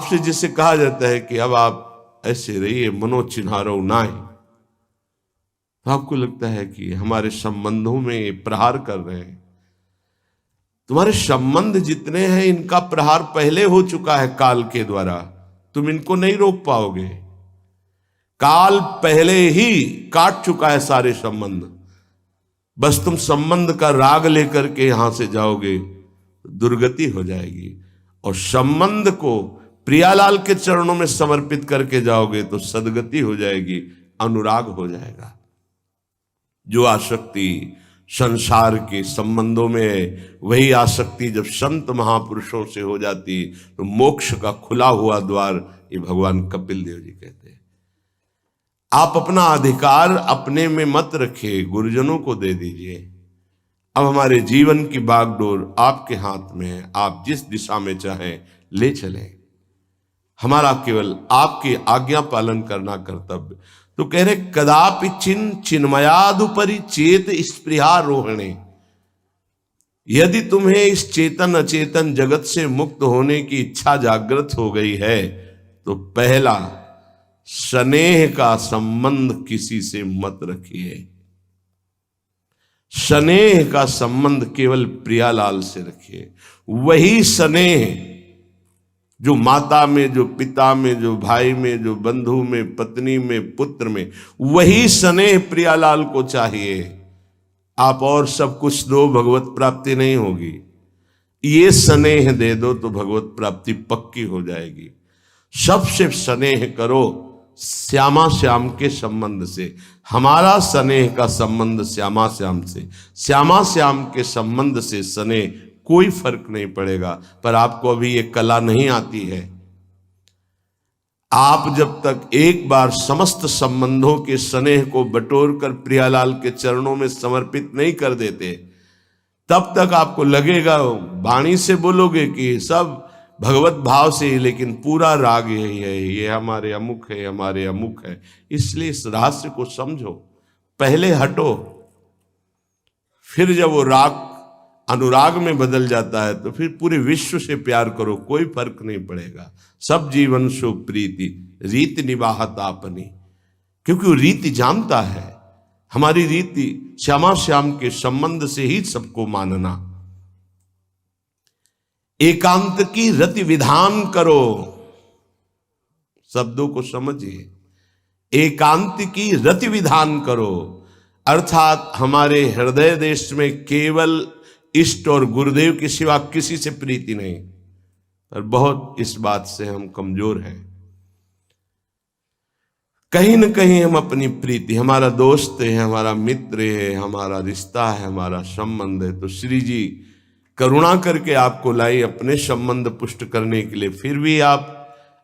आपसे जिससे कहा जाता है कि अब आप ऐसे रहिए, मनो चिन्हारो नाय, तो आपको लगता है कि हमारे संबंधों में ये प्रहार कर रहे हैं। तुम्हारे संबंध जितने हैं इनका प्रहार पहले हो चुका है काल के द्वारा, तुम इनको नहीं रोक पाओगे। काल पहले ही काट चुका है सारे संबंध। बस तुम संबंध का राग लेकर के यहां से जाओगे, दुर्गति हो जाएगी। और संबंध को प्रियालाल के चरणों में समर्पित करके जाओगे तो सदगति हो जाएगी, अनुराग हो जाएगा। जो आसक्ति संसार के संबंधों में है, वही आसक्ति जब संत महापुरुषों से हो जाती तो मोक्ष का खुला हुआ द्वार, ये भगवान कपिल देव जी कहते हैं। आप अपना अधिकार अपने में मत रखिए, गुरुजनों को दे दीजिए। अब हमारे जीवन की बागडोर आपके हाथ में है, आप जिस दिशा में चाहें ले चलें। हमारा केवल आपकी आज्ञा पालन करना कर्तव्य। तो कह रहे कदापि चिन्मयादुपरि चेत स्पृहारोहणे, यदि तुम्हें इस चेतन अचेतन जगत से मुक्त होने की इच्छा जागृत हो गई है तो पहला, स्नेह का संबंध किसी से मत रखिए। स्नेह का संबंध केवल प्रियालाल से रखिए। वही स्नेह जो माता में, जो पिता में, जो भाई में, जो बंधु में, पत्नी में, पुत्र में, वही स्नेह प्रियालाल को चाहिए। आप और सब कुछ दो, भगवत प्राप्ति नहीं होगी। ये स्नेह दे दो तो भगवत प्राप्ति पक्की हो जाएगी। सबसे स्नेह करो श्यामा श्याम के संबंध से। हमारा स्नेह का संबंध श्यामा श्याम से, श्यामा श्याम के संबंध से स्नेह कोई फर्क नहीं पड़ेगा। पर आपको अभी ये कला नहीं आती है। आप जब तक एक बार समस्त संबंधों के स्नेह को बटोर कर प्रियालाल के चरणों में समर्पित नहीं कर देते, तब तक आपको लगेगा, वाणी से बोलोगे कि सब भगवत भाव से ही, लेकिन पूरा राग यही है, ये हमारे अमुक है, हमारे अमुक है। इसलिए इस रहस्य को समझो, पहले हटो, फिर जब वो राग अनुराग में बदल जाता है तो फिर पूरे विश्व से प्यार करो, कोई फर्क नहीं पड़ेगा। सब जीवन सो प्रीति रीति निवाहत आपनी, क्योंकि वो रीति जानता है। हमारी रीति श्यामा श्याम के संबंध से ही सबको मानना। एकांत की रति विधान करो, शब्दों को समझिए। एकांत की रति विधान करो, अर्थात हमारे हृदय देश में केवल इष्ट और गुरुदेव के सिवा किसी से प्रीति नहीं। पर बहुत इस बात से हम कमजोर हैं। कहीं न कहीं हम अपनी प्रीति, हमारा दोस्त है, हमारा मित्र है, हमारा रिश्ता है, हमारा संबंध है, तो श्री जी करुणा करके आपको लाई अपने संबंध पुष्ट करने के लिए। फिर भी आप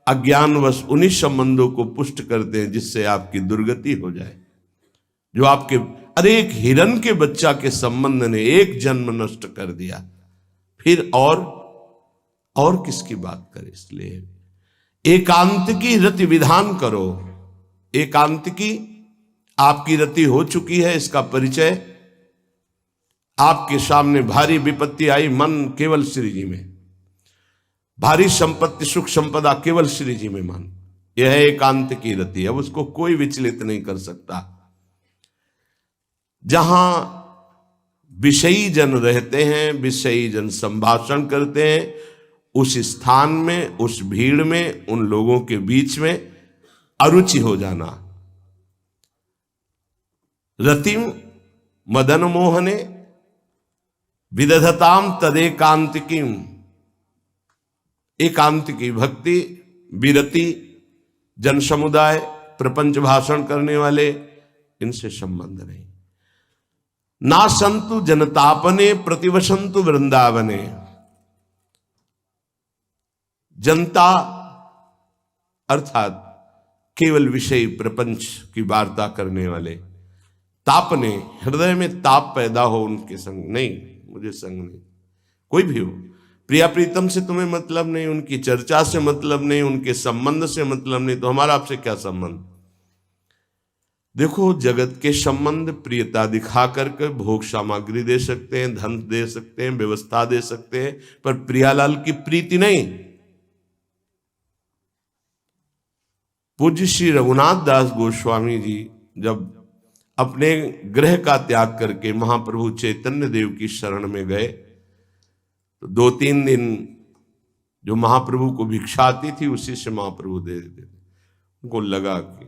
अज्ञानवश उन्हीं संबंधों को पुष्ट करते हैं जिससे आपकी दुर्गति हो जाए। जो आपके, अरे एक हिरण के बच्चा के संबंध ने एक जन्म नष्ट कर दिया, फिर और किसकी बात करें। इसलिए एकांत की रति विधान करो। एकांत की आपकी रति हो चुकी है, इसका परिचय। आपके सामने भारी विपत्ति आई, मन केवल श्री जी में, भारी संपत्ति सुख संपदा केवल श्री जी में मन, यह है एकांत की रति। अब उसको कोई विचलित नहीं कर सकता। जहां विषयी जन रहते हैं, विषयी जन संभाषण करते हैं, उस स्थान में, उस भीड़ में, उन लोगों के बीच में अरुचि हो जाना। रतिम मदन मोहने विदधताम तदेकांतिकीम। एकांत की भक्ति, विरति, जन समुदाय, प्रपंच भाषण करने वाले, इनसे संबंध नहीं। ना संतु जनतापने प्रतिवसंतु वृंदावने। जनता अर्थात केवल विषय प्रपंच की वार्ता करने वाले, तापने, हृदय में ताप पैदा हो उनके संग नहीं, मुझे संग नहीं। कोई भी हो, प्रिया प्रीतम से तुम्हें मतलब नहीं, उनकी चर्चा से मतलब नहीं, उनके संबंध से मतलब नहीं, तो हमारा आपसे क्या संबंध। देखो, जगत के संबंध प्रियता दिखा करके भोग सामग्री दे सकते हैं, धन दे सकते हैं, व्यवस्था दे सकते हैं, पर प्रियालाल की प्रीति नहीं। पूज्य श्री रघुनाथ दास गोस्वामी जी जब अपने गृह का त्याग करके महाप्रभु चैतन्य देव की शरण में गए तो 2-3 दिन जो महाप्रभु को भिक्षा आती थी उसी से महाप्रभु दे देते थे। उनको लगा कि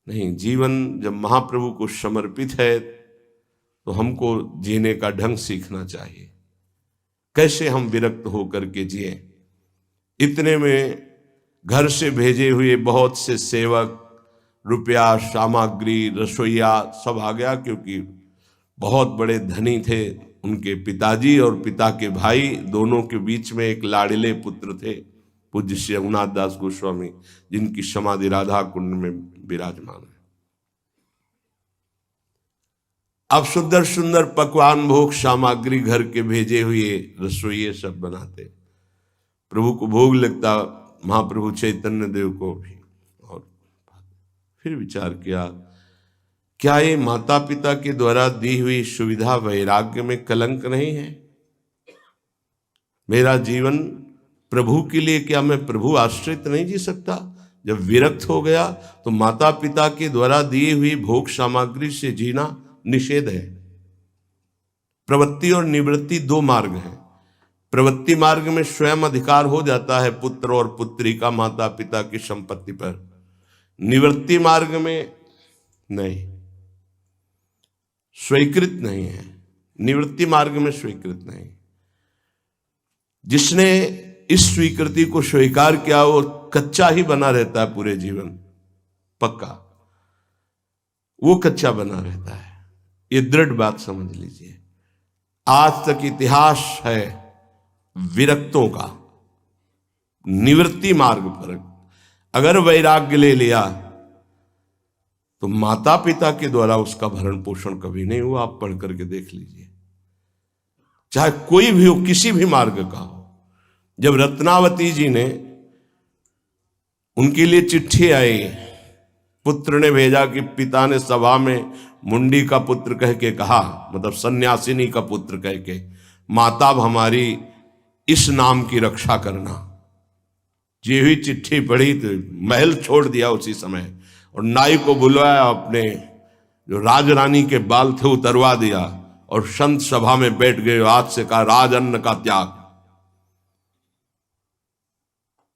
नहीं, जीवन जब महाप्रभु को समर्पित है तो हमको जीने का ढंग सीखना चाहिए, कैसे हम विरक्त होकर के जिए। इतने में घर से भेजे हुए बहुत से सेवक, रुपया, सामग्री, रसोईया सब आ गया, क्योंकि बहुत बड़े धनी थे उनके पिताजी और पिता के भाई, दोनों के बीच में एक लाड़िले पुत्र थे पूज्य श्री रघुनाथ दास गोस्वामी, जिनकी समाधि राधा कुंड में विराजमान है। अब सुंदर सुंदर पकवान, भोग सामग्री घर के भेजे हुए रसोइये सब बनाते, प्रभु को भोग लगता, महाप्रभु चैतन्य देव को भी। और फिर विचार किया, क्या ये माता पिता के द्वारा दी हुई सुविधा वैराग्य में कलंक नहीं है? मेरा जीवन प्रभु के लिए, क्या मैं प्रभु आश्रित नहीं जी सकता? जब विरक्त हो गया तो माता पिता के द्वारा दी हुई भोग सामग्री से जीना निषेध है। प्रवृत्ति और निवृत्ति 2 मार्ग हैं। प्रवृत्ति मार्ग में स्वयं अधिकार हो जाता है पुत्र और पुत्री का माता पिता की संपत्ति पर, निवृत्ति मार्ग में नहीं, स्वीकृत नहीं है। निवृत्ति मार्ग में स्वीकृत नहीं। जिसने इस स्वीकृति को स्वीकार किया वो कच्चा ही बना रहता है पूरे जीवन, पक्का वो कच्चा बना रहता है। ये दृढ़ बात समझ लीजिए। आज तक इतिहास है विरक्तों का। निवृत्ति मार्ग पर अगर वैराग्य ले लिया तो माता पिता के द्वारा उसका भरण पोषण कभी नहीं हुआ। आप पढ़ करके देख लीजिए, चाहे कोई भी हो, किसी भी मार्ग का हो। जब रत्नावती जी ने, उनके लिए चिट्ठी आई, पुत्र ने भेजा कि पिता ने सभा में मुंडी का पुत्र कह के कहा, मतलब सन्यासिनी का पुत्र कह के, माता हमारी इस नाम की रक्षा करना। जी हुई चिट्ठी पढ़ी तो महल छोड़ दिया उसी समय और नाई को बुलवाया, अपने जो राजरानी के बाल थे उतरवा दिया और संत सभा में बैठ गए। आज से कहा राजअन्न का त्याग।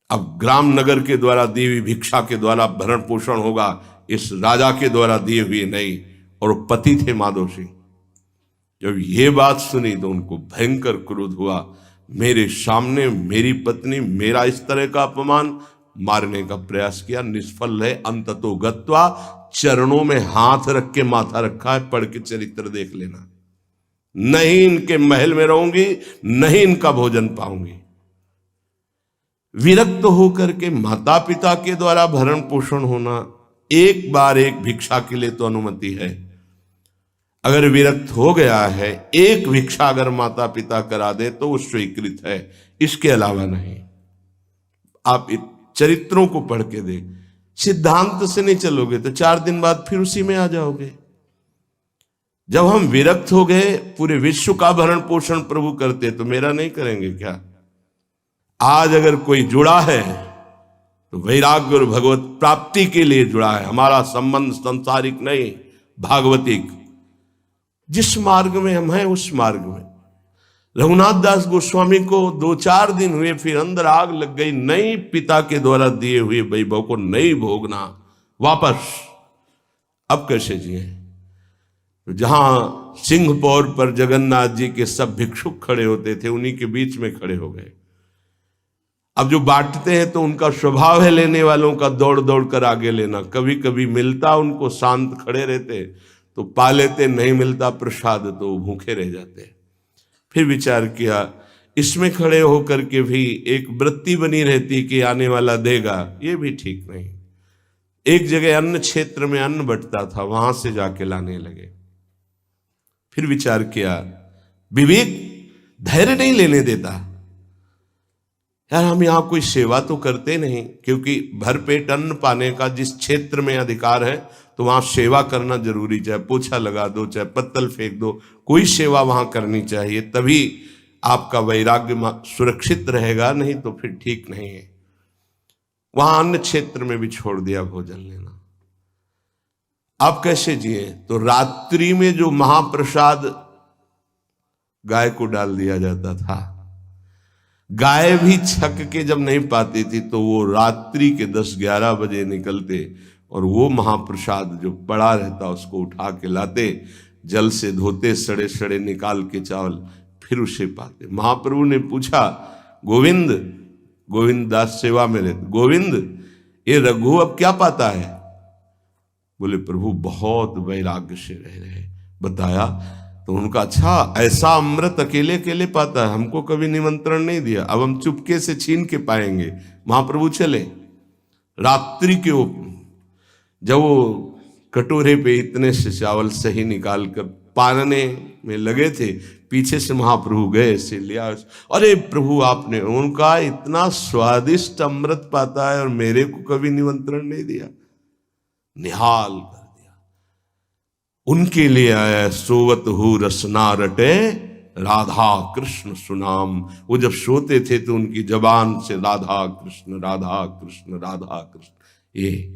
अब ग्राम नगर के द्वारा दी हुई भिक्षा के द्वारा भरण पोषण होगा, इस राजा के द्वारा दिए हुए नहीं। और पति थे माधव सिंह। जब ये बात सुनी तो उनको भयंकर क्रोध हुआ। मेरे सामने मेरी पत्नी, मेरा इस तरह का अपमान, मारने का प्रयास किया, निष्फल है। अंततो गत्वा, चरणों में हाथ रख के माथा रखा है, पढ़ के चरित्र देख लेना। नहीं इनके महल में रहूंगी, नहीं इनका भोजन पाऊंगी। विरक्त होकर के माता पिता के द्वारा भरण पोषण होना एक बार एक भिक्षा के लिए तो अनुमति है। अगर विरक्त हो गया है, एक भिक्षा अगर माता पिता करा दे तो वो स्वीकृत है, इसके अलावा नहीं। आप चरित्रों को पढ़ के देख, सिद्धांत से नहीं चलोगे तो 4 दिन बाद फिर उसी में आ जाओगे। जब हम विरक्त हो गए, पूरे विश्व का भरण पोषण प्रभु करते, तो मेरा नहीं करेंगे क्या? आज अगर कोई जुड़ा है तो वैराग्य और भगवत प्राप्ति के लिए जुड़ा है। हमारा संबंध संसारिक नहीं, भागवतिक। जिस मार्ग में हम हैं उस मार्ग में। रघुनाथ दास गोस्वामी को 2-4 दिन हुए, फिर अंदर आग लग गई। नहीं, पिता के द्वारा दिए हुए वैभव को नहीं भोगना, वापस। अब कैसे जिए? तो जहां सिंहपौर पर जगन्नाथ जी के सब भिक्षुक खड़े होते थे, उन्हीं के बीच में खड़े हो गए। अब जो बांटते हैं तो उनका स्वभाव है लेने वालों का दौड़ दौड़ कर आगे लेना। कभी कभी मिलता, उनको शांत खड़े रहते तो पा लेते, नहीं मिलता प्रसाद तो भूखे रह जाते। फिर विचार किया, इसमें खड़े होकर के भी एक वृत्ति बनी रहती कि आने वाला देगा, ये भी ठीक नहीं। एक जगह अन्न क्षेत्र में अन्न बंटता था, वहां से जाके लाने लगे। फिर विचार किया, विवेक धैर्य नहीं लेने देता। यार हम यहां कोई सेवा तो करते नहीं, क्योंकि भरपेट अन्न पाने का जिस क्षेत्र में अधिकार है तो वहां सेवा करना जरूरी। चाहे पोछा लगा दो, चाहे पत्तल फेंक दो, कोई सेवा वहां करनी चाहिए, तभी आपका वैराग्य सुरक्षित रहेगा, नहीं तो फिर ठीक नहीं है। वहां अन्य क्षेत्र में भी छोड़ दिया भोजन लेना। आप कैसे जिए? तो रात्रि में जो महाप्रसाद गाय को डाल दिया जाता था, गाय भी छक के जब नहीं पाती थी तो वो रात्रि के 10-11 बजे निकलते और वो महाप्रसाद जो पड़ा रहता उसको उठा के लाते, जल से धोते, सड़े सड़े निकाल के चावल, फिर उसे पाते। महाप्रभु ने पूछा, गोविंद, गोविंद दास सेवा में रहते, गोविंद ये रघु अब क्या पाता है? बोले प्रभु बहुत वैराग्य से रह रहे। बताया तो उनका, अच्छा ऐसा अमृत अकेले अकेले पाता है, हमको कभी निमंत्रण नहीं दिया, अब हम चुपके से छीन के पाएंगे। महाप्रभु चले रात्रि के जब वो कटोरे पे इतने से चावल सही निकाल कर पानने में लगे थे, पीछे से महाप्रभु गए से लिया। अरे प्रभु आपने, उनका इतना स्वादिष्ट अमृत पाता है और मेरे को कभी निमंत्रण नहीं दिया, निहाल कर दिया। उनके लिए आया सोवत हु रसना रटे राधा कृष्ण सुनाम। वो जब सोते थे तो उनकी जबान से राधा कृष्ण राधा कृष्ण राधा कृष्ण। ये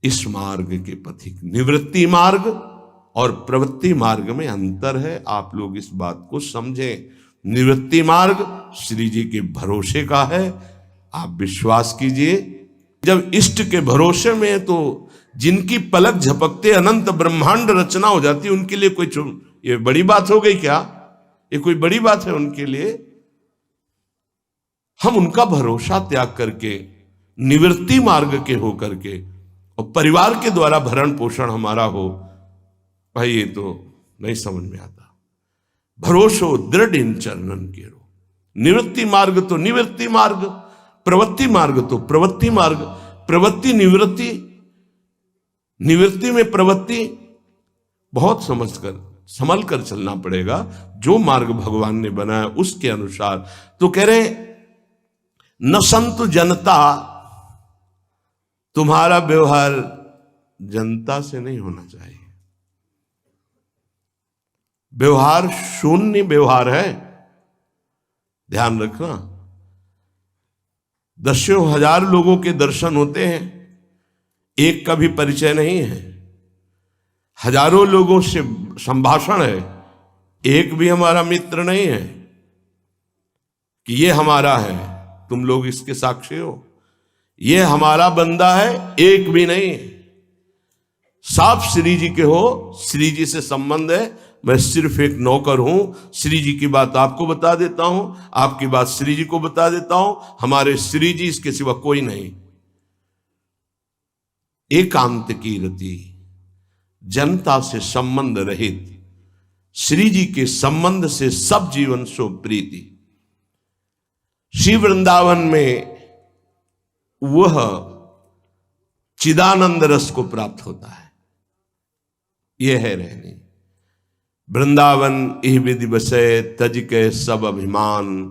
इस मार्ग के पथिक, निवृत्ति मार्ग और प्रवृत्ति मार्ग में अंतर है, आप लोग इस बात को समझें। निवृत्ति मार्ग श्री जी के भरोसे का है, आप विश्वास कीजिए। जब इष्ट के भरोसे में है तो जिनकी पलक झपकते अनंत ब्रह्मांड रचना हो जाती है, उनके लिए कोई ये बड़ी बात हो गई क्या? ये कोई बड़ी बात है उनके लिए? हम उनका भरोसा त्याग करके निवृत्ति मार्ग के हो करके और परिवार के द्वारा भरण पोषण हमारा हो, भाई ये तो नहीं समझ में आता। भरोसो दृढ़ इन चरणन के रो। निवृत्ति मार्ग तो निवृत्ति मार्ग, प्रवृत्ति मार्ग तो प्रवृत्ति मार्ग। प्रवृत्ति निवृत्ति, निवृत्ति में प्रवृत्ति, बहुत समझकर संभल कर चलना पड़ेगा। जो मार्ग भगवान ने बनाया उसके अनुसार। तो कह रहे न संतु जनता, तुम्हारा व्यवहार जनता से नहीं होना चाहिए। व्यवहार शून्य व्यवहार है, ध्यान रखना। दसियों हजार लोगों के दर्शन होते हैं, एक का भी परिचय नहीं है। हजारों लोगों से संभाषण है, एक भी हमारा मित्र नहीं है कि ये हमारा है, तुम लोग इसके साक्षी हो। ये हमारा बंदा है, एक भी नहीं। साफ श्री जी के हो, श्री जी से संबंध है, मैं सिर्फ एक नौकर हूं। श्री जी की बात आपको बता देता हूं, आपकी बात श्री जी को बता देता हूं। हमारे श्री जी, इसके सिवा कोई नहीं। एकांत की रति, जनता से संबंध रहित, श्री जी के संबंध से सब जीवन सो प्रीति। श्री वृंदावन में वह चिदानंद रस को प्राप्त होता है। यह है रहनी। वृंदावन इह विधि बसे, तज के सब अभिमान,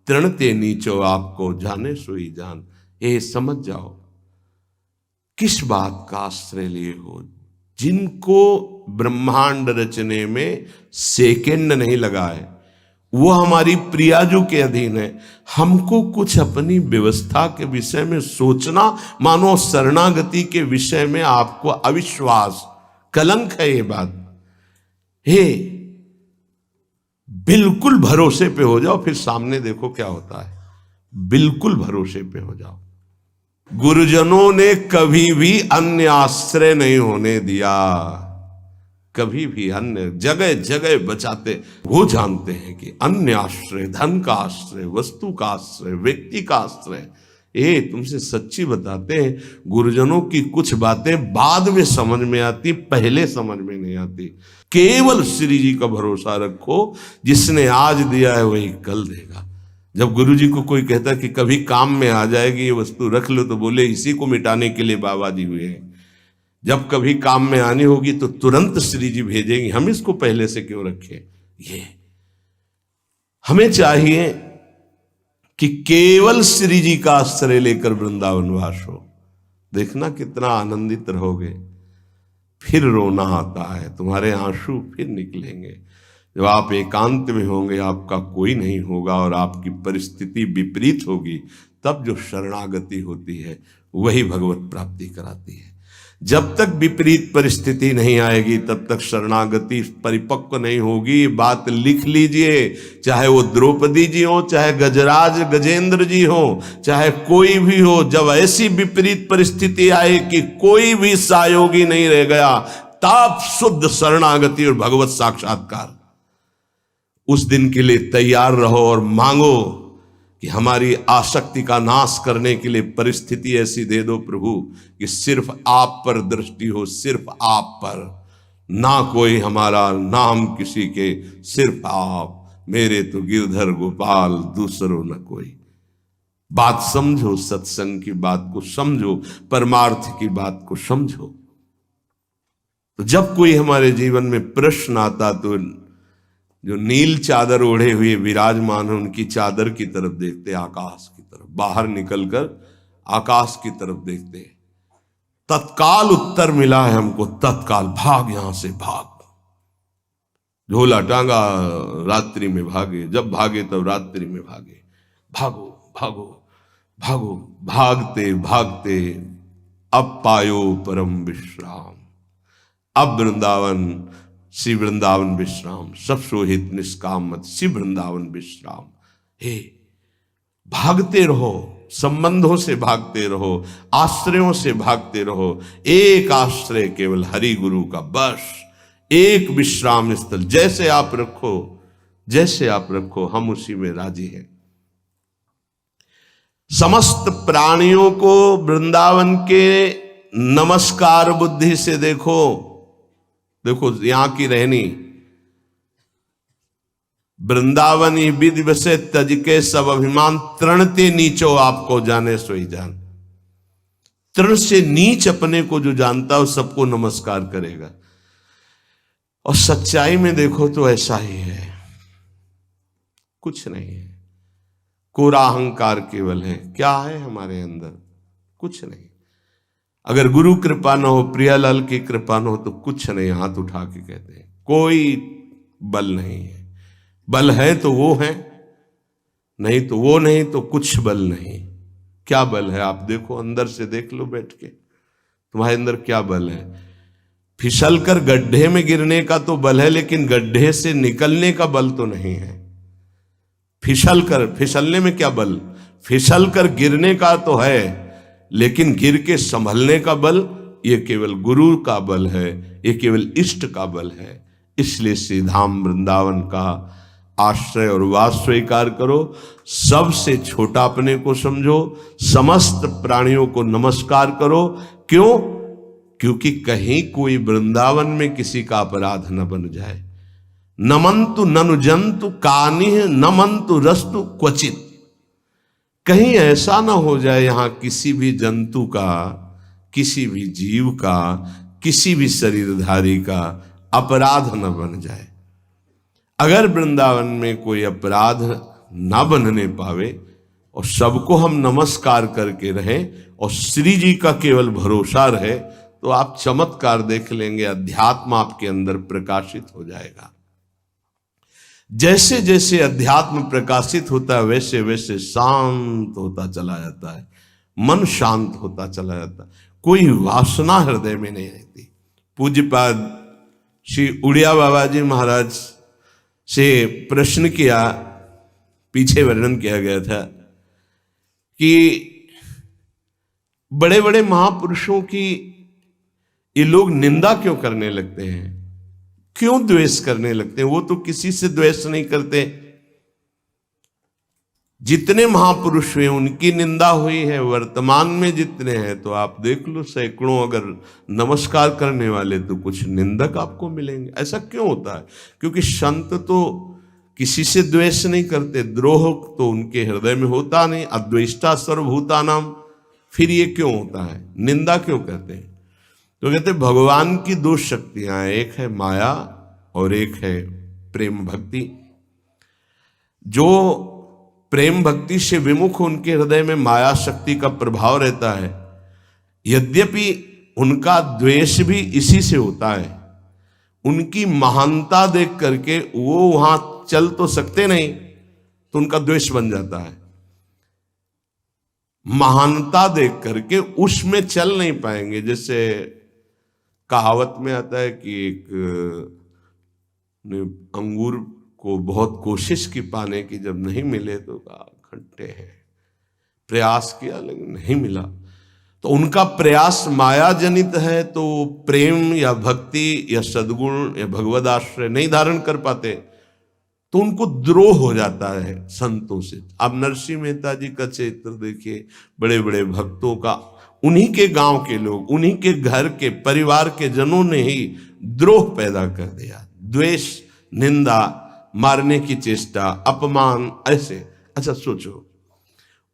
तृणते नीचो आपको जाने सोई जान। ये समझ जाओ किस बात का आश्रय लिए हो। जिनको ब्रह्मांड रचने में सेकेंड नहीं लगा है, वो हमारी प्रियाजू के अधीन है। हमको कुछ अपनी व्यवस्था के विषय में सोचना, मानो शरणागति के विषय में आपको अविश्वास, कलंक है ये बात। हे, बिल्कुल भरोसे पे हो जाओ, फिर सामने देखो क्या होता है। बिल्कुल भरोसे पे हो जाओ। गुरुजनों ने कभी भी अन्य आश्रय नहीं होने दिया, कभी भी अन्य जगह जगह बचाते। वो जानते हैं कि अन्य आश्रय, धन का आश्रय, वस्तु का आश्रय, व्यक्ति का आश्रय। ये तुमसे सच्ची बताते हैं, गुरुजनों की कुछ बातें बाद में समझ में आती, पहले समझ में नहीं आती। केवल श्री जी का भरोसा रखो, जिसने आज दिया है वही कल देगा। जब गुरु जी को कोई कहता कि कभी काम में आ जाएगी ये वस्तु, रख लो, तो बोले इसी को मिटाने के लिए बाबा जी हुए हैं। जब कभी काम में आनी होगी तो तुरंत श्री जी भेजेंगे, हम इसको पहले से क्यों रखें। ये हमें चाहिए कि केवल श्री जी का आश्रय लेकर वृंदावन वास हो। देखना कितना आनंदित रहोगे। फिर रोना आता है, तुम्हारे आंसू फिर निकलेंगे। जब आप एकांत में होंगे, आपका कोई नहीं होगा और आपकी परिस्थिति विपरीत होगी, तब जो शरणागति होती है वही भगवत प्राप्ति कराती है। जब तक विपरीत परिस्थिति नहीं आएगी तब तक शरणागति परिपक्व नहीं होगी। बात लिख लीजिए, चाहे वो द्रौपदी जी हो, चाहे गजराज गजेंद्र जी हो, चाहे कोई भी हो, जब ऐसी विपरीत परिस्थिति आए कि कोई भी सहयोगी नहीं रह गया, तब शुद्ध शरणागति और भगवत साक्षात्कार। उस दिन के लिए तैयार रहो और मांगो कि हमारी आसक्ति का नाश करने के लिए परिस्थिति ऐसी दे दो प्रभु कि सिर्फ आप पर दृष्टि हो, सिर्फ आप पर, ना कोई हमारा, ना हम किसी के, सिर्फ आप। मेरे तो गिरधर गोपाल, दूसरों न कोई। बात समझो, सत्संग की बात को समझो, परमार्थ की बात को समझो। तो जब कोई हमारे जीवन में प्रश्न आता तो जो नील चादर ओढ़े हुए विराजमान है उनकी चादर की तरफ देखते, आकाश की तरफ, बाहर निकलकर आकाश की तरफ देखते। तत्काल उत्तर मिला है हमको, तत्काल भाग, यहां से भाग। झोला टांगा, रात्रि में भागे, जब भागे तब रात्रि में भागे। भागो भागो भागो, भागते भागते अब पायो परम विश्राम। अब वृंदावन, श्री वृंदावन विश्राम, सब सोहित निष्काम मत, श्री वृंदावन विश्राम। हे, भागते रहो, संबंधों से भागते रहो, आश्रयों से भागते रहो। एक आश्रय केवल हरि गुरु का, बस एक विश्राम स्थल। जैसे आप रखो, जैसे आप रखो, हम उसी में राजी हैं। समस्त प्राणियों को वृंदावन के नमस्कार बुद्धि से देखो। देखो यहां की रहनी, वृंदावनी विधि बसे तज के सब अभिमान, तृणते नीचो आपको जाने सोई जान। तृण से नीच अपने को जो जानता है सबको नमस्कार करेगा। और सच्चाई में देखो तो ऐसा ही है, कुछ नहीं है। कोरा अहंकार केवल है। क्या है हमारे अंदर? कुछ नहीं। अगर गुरु कृपा न हो, प्रियालाल की कृपा न हो तो कुछ नहीं। हाथ उठा के कहते हैं कोई बल नहीं है। बल है तो वो है, नहीं तो वो नहीं, तो कुछ बल नहीं। क्या बल है? आप देखो, अंदर से देख लो बैठ के, तुम्हारे अंदर क्या बल है। फिसल कर गड्ढे में गिरने का तो बल है, लेकिन गड्ढे से निकलने का बल तो नहीं है। फिसलने में क्या बल? फिसल कर गिरने का तो है, लेकिन गिर के संभलने का बल ये केवल गुरु का बल है, ये केवल इष्ट का बल है। इसलिए श्री धाम वृंदावन का आश्रय और वास स्वीकार करो। सबसे छोटा अपने को समझो, समस्त प्राणियों को नमस्कार करो। क्यों? क्योंकि कहीं कोई वृंदावन में किसी का अपराध न बन जाए। नमंतु ननु जंतु कानिह नमंतु रस्तु क्वचित। कहीं ऐसा ना हो जाए यहां किसी भी जंतु का, किसी भी जीव का, किसी भी शरीरधारी का अपराध न बन जाए। अगर वृंदावन में कोई अपराध ना बनने पावे और सबको हम नमस्कार करके रहें और श्री जी का केवल भरोसा रहे, तो आप चमत्कार देख लेंगे। अध्यात्म आपके अंदर प्रकाशित हो जाएगा। जैसे जैसे अध्यात्म प्रकाशित होता है वैसे वैसे शांत होता चला जाता है, मन शांत होता चला जाता है। कोई वासना हृदय में नहीं रहती। पूज्यपाद श्री उड़िया बाबा जी महाराज से प्रश्न किया, पीछे वर्णन किया गया था कि बड़े बड़े महापुरुषों की ये लोग निंदा क्यों करने लगते हैं, क्यों द्वेष करने लगते हैं? वो तो किसी से द्वेष नहीं करते। जितने महापुरुष हुए उनकी निंदा हुई है, वर्तमान में जितने हैं तो आप देख लो, सैकड़ों अगर नमस्कार करने वाले तो कुछ निंदक आपको मिलेंगे। ऐसा क्यों होता है? क्योंकि संत तो किसी से द्वेष नहीं करते, द्रोह तो उनके हृदय में होता नहीं। अद्वेष्टा सर्वभूतानाम, फिर ये क्यों होता है? निंदा क्यों करते हैं? तो कहते भगवान की दो शक्तियां हैं, एक है माया और एक है प्रेम भक्ति। जो प्रेम भक्ति से विमुख, उनके हृदय में माया शक्ति का प्रभाव रहता है। यद्यपि उनका द्वेष भी इसी से होता है। उनकी महानता देख करके वो वहां चल तो सकते नहीं, तो उनका द्वेष बन जाता है। महानता देख करके उसमें चल नहीं पाएंगे। जैसे कहावत में आता है कि एक ने अंगूर को बहुत कोशिश की पाने की, जब नहीं मिले तो कहा खट्टे हैं, प्रयास किया लेकिन नहीं मिला। तो उनका प्रयास माया जनित है, तो प्रेम या भक्ति या सद्गुण या भगवद आश्रय नहीं धारण कर पाते, तो उनको द्रोह हो जाता है संतों से। आप नरसिंह मेहता जी का चरित्र देखिए, बड़े बड़े भक्तों का, उन्हीं के गांव के लोग, उन्हीं के घर के परिवार के जनों ने ही द्रोह पैदा कर दिया। द्वेष, निंदा, मारने की चेष्टा, अपमान, ऐसे। अच्छा सोचो,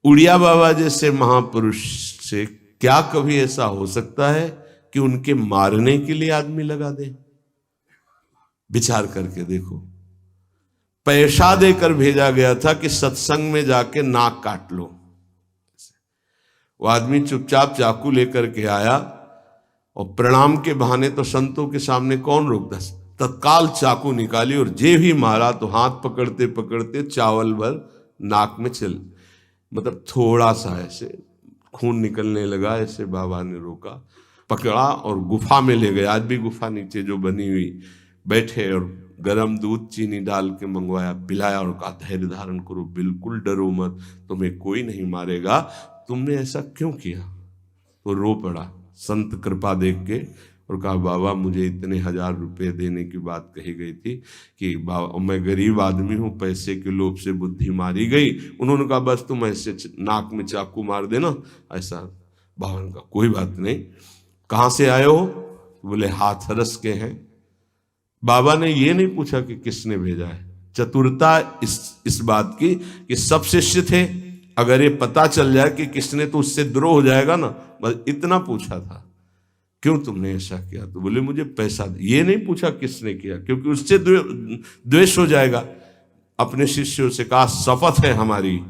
उड़िया बाबा जैसे महापुरुष से क्या कभी ऐसा हो सकता है कि उनके मारने के लिए आदमी लगा दे? विचार करके देखो। पैसा देकर भेजा गया था कि सत्संग में जाके नाक काट लो। वो आदमी चुपचाप चाकू लेकर के आया और प्रणाम के बहाने तो संतों के सामने कौन रोकता, तत्काल चाकू निकाली और जे भी मारा तो हाथ पकड़ते पकड़ते चावल भर नाक में चल, मतलब थोड़ा सा ऐसे खून निकलने लगा। ऐसे बाबा ने रोका, पकड़ा और गुफा में ले गए। आज भी गुफा नीचे जो बनी हुई, बैठे और गरम दूध चीनी डाल के मंगवाया, पिलाया और कहा धैर्य धारण करो, बिल्कुल डरो मत, तुम्हें कोई नहीं मारेगा, तुमने ऐसा क्यों किया? तो रो पड़ा संत कृपा देख के और कहा बाबा मुझे इतने 1000 रुपए देने की बात कही गई थी कि बाबा मैं गरीब आदमी हूँ, पैसे के लोभ से बुद्धि मारी गई। उन्होंने कहा बस तुम ऐसे नाक में चाकू मार देना ऐसा। बाबा ने कहा कोई बात नहीं, कहाँ से आए हो? बोले हाथरस के हैं। बाबा ने ये नहीं पूछा कि किसने भेजा है। चतुरता इस बात की कि सब शिष्य थे, अगर ये पता चल जाए कि किसने तो उससे द्रोह हो जाएगा ना, बस इतना पूछा था क्यों तुमने ऐसा किया? तो बोले मुझे पैसा दे। ये नहीं पूछा किसने किया, क्योंकि उससे द्वेष हो जाएगा। अपने शिष्यों से कहा शपथ है हमारी,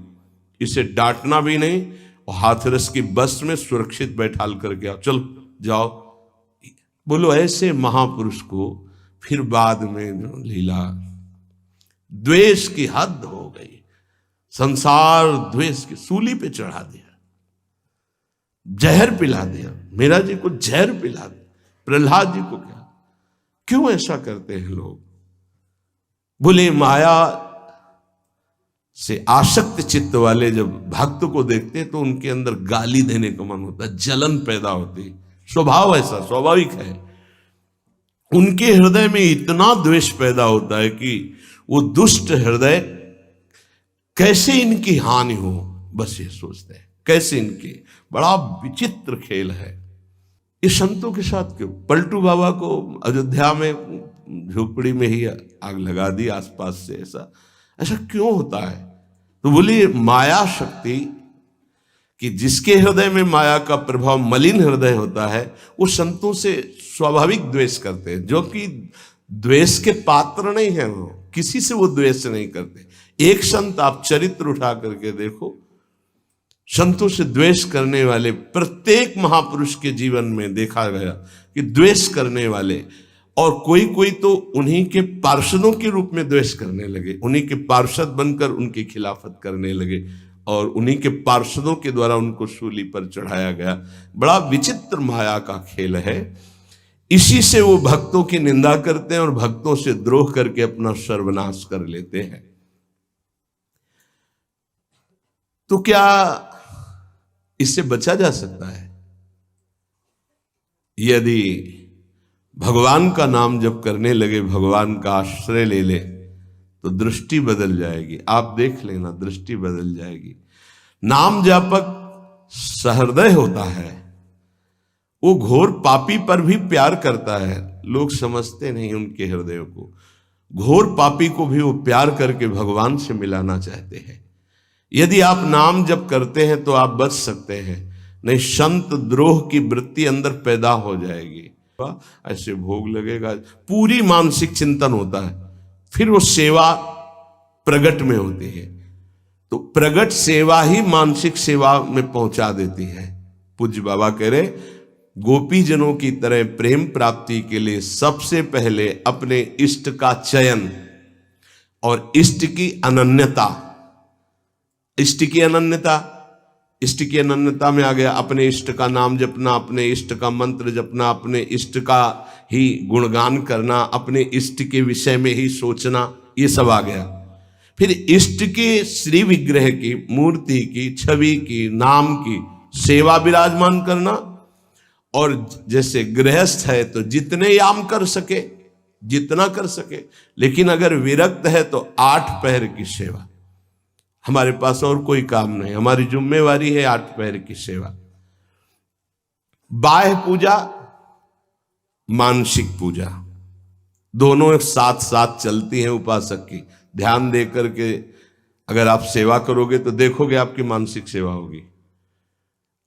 इसे डांटना भी नहीं और हाथरस की बस में सुरक्षित बैठाल करके आओ, चलो जाओ। बोलो ऐसे महापुरुष को फिर बाद में जो लीला, द्वेष की हद हो गई, संसार द्वेष की सूली पे चढ़ा दिया, जहर पिला दिया। मीरा जी को जहर पिला दिया, प्रहलाद जी को क्या? क्यों ऐसा करते हैं लोग? बोले माया से आसक्त चित्त वाले जब भक्त को देखते हैं तो उनके अंदर गाली देने का मन होता है, जलन पैदा होती, स्वभाव ऐसा स्वाभाविक है। उनके हृदय में इतना द्वेष पैदा होता है कि वो दुष्ट हृदय कैसे इनकी हानि हो, बस ये सोचते हैं कैसे इनकी। बड़ा विचित्र खेल है। इस संतों के साथ क्यों? पलटू बाबा को अयोध्या में झोपड़ी में ही आग लगा दी आसपास से, ऐसा क्यों होता है? तो बोलिए माया शक्ति कि जिसके हृदय में माया का प्रभाव, मलिन हृदय होता है, वो संतों से स्वाभाविक द्वेष करते हैं, जो कि द्वेष के पात्र नहीं है। वो किसी से वो द्वेष नहीं करते। एक संत आप चरित्र उठा करके देखो, संतों से द्वेष करने वाले प्रत्येक महापुरुष के जीवन में देखा गया कि द्वेष करने वाले, और कोई कोई तो उन्हीं के पार्षदों के रूप में द्वेष करने लगे, उन्हीं के पार्षद बनकर उनकी खिलाफत करने लगे और उन्हीं के पार्षदों के द्वारा उनको सूली पर चढ़ाया गया। बड़ा विचित्र माया का खेल है। इसी से वो भक्तों की निंदा करते हैं और भक्तों से द्रोह करके अपना सर्वनाश कर लेते हैं। तो क्या इससे बचा जा सकता है? यदि भगवान का नाम जप करने लगे, भगवान का आश्रय ले ले, तो दृष्टि बदल जाएगी। आप देख लेना, दृष्टि बदल जाएगी। नाम जापक सहृदय होता है, वो घोर पापी पर भी प्यार करता है। लोग समझते नहीं उनके हृदयों को। घोर पापी को भी वो प्यार करके भगवान से मिलाना चाहते हैं। यदि आप नाम जप करते हैं तो आप बच सकते हैं, नहीं संत द्रोह की वृत्ति अंदर पैदा हो जाएगी। ऐसे भोग लगेगा, पूरी मानसिक चिंतन होता है, फिर वो सेवा प्रगट में होती है। तो प्रगट सेवा ही मानसिक सेवा में पहुंचा देती है। पूज्य बाबा कह रहे, गोपी जनों की तरह प्रेम प्राप्ति के लिए सबसे पहले अपने इष्ट का चयन और इष्ट की अनन्यता। इष्ट की अनन्यता इष्ट की अनन्यता में आ गया, अपने इष्ट का नाम जपना, अपने इष्ट का मंत्र जपना, अपने इष्ट का ही गुणगान करना, अपने इष्ट के विषय में ही सोचना, ये सब आ गया। फिर इष्ट के श्री विग्रह की, मूर्ति की, छवि की, नाम की सेवा विराजमान करना। और जैसे गृहस्थ है तो जितने याम कर सके, जितना कर सके, लेकिन अगर विरक्त है तो 8 पहर की सेवा। हमारे पास और कोई काम नहीं, हमारी जिम्मेवारी है 8 पहर की सेवा। बाह्य पूजा, मानसिक पूजा, दोनों साथ साथ चलती हैं उपासक की। ध्यान दे करके अगर आप सेवा करोगे तो देखोगे आपकी मानसिक सेवा होगी।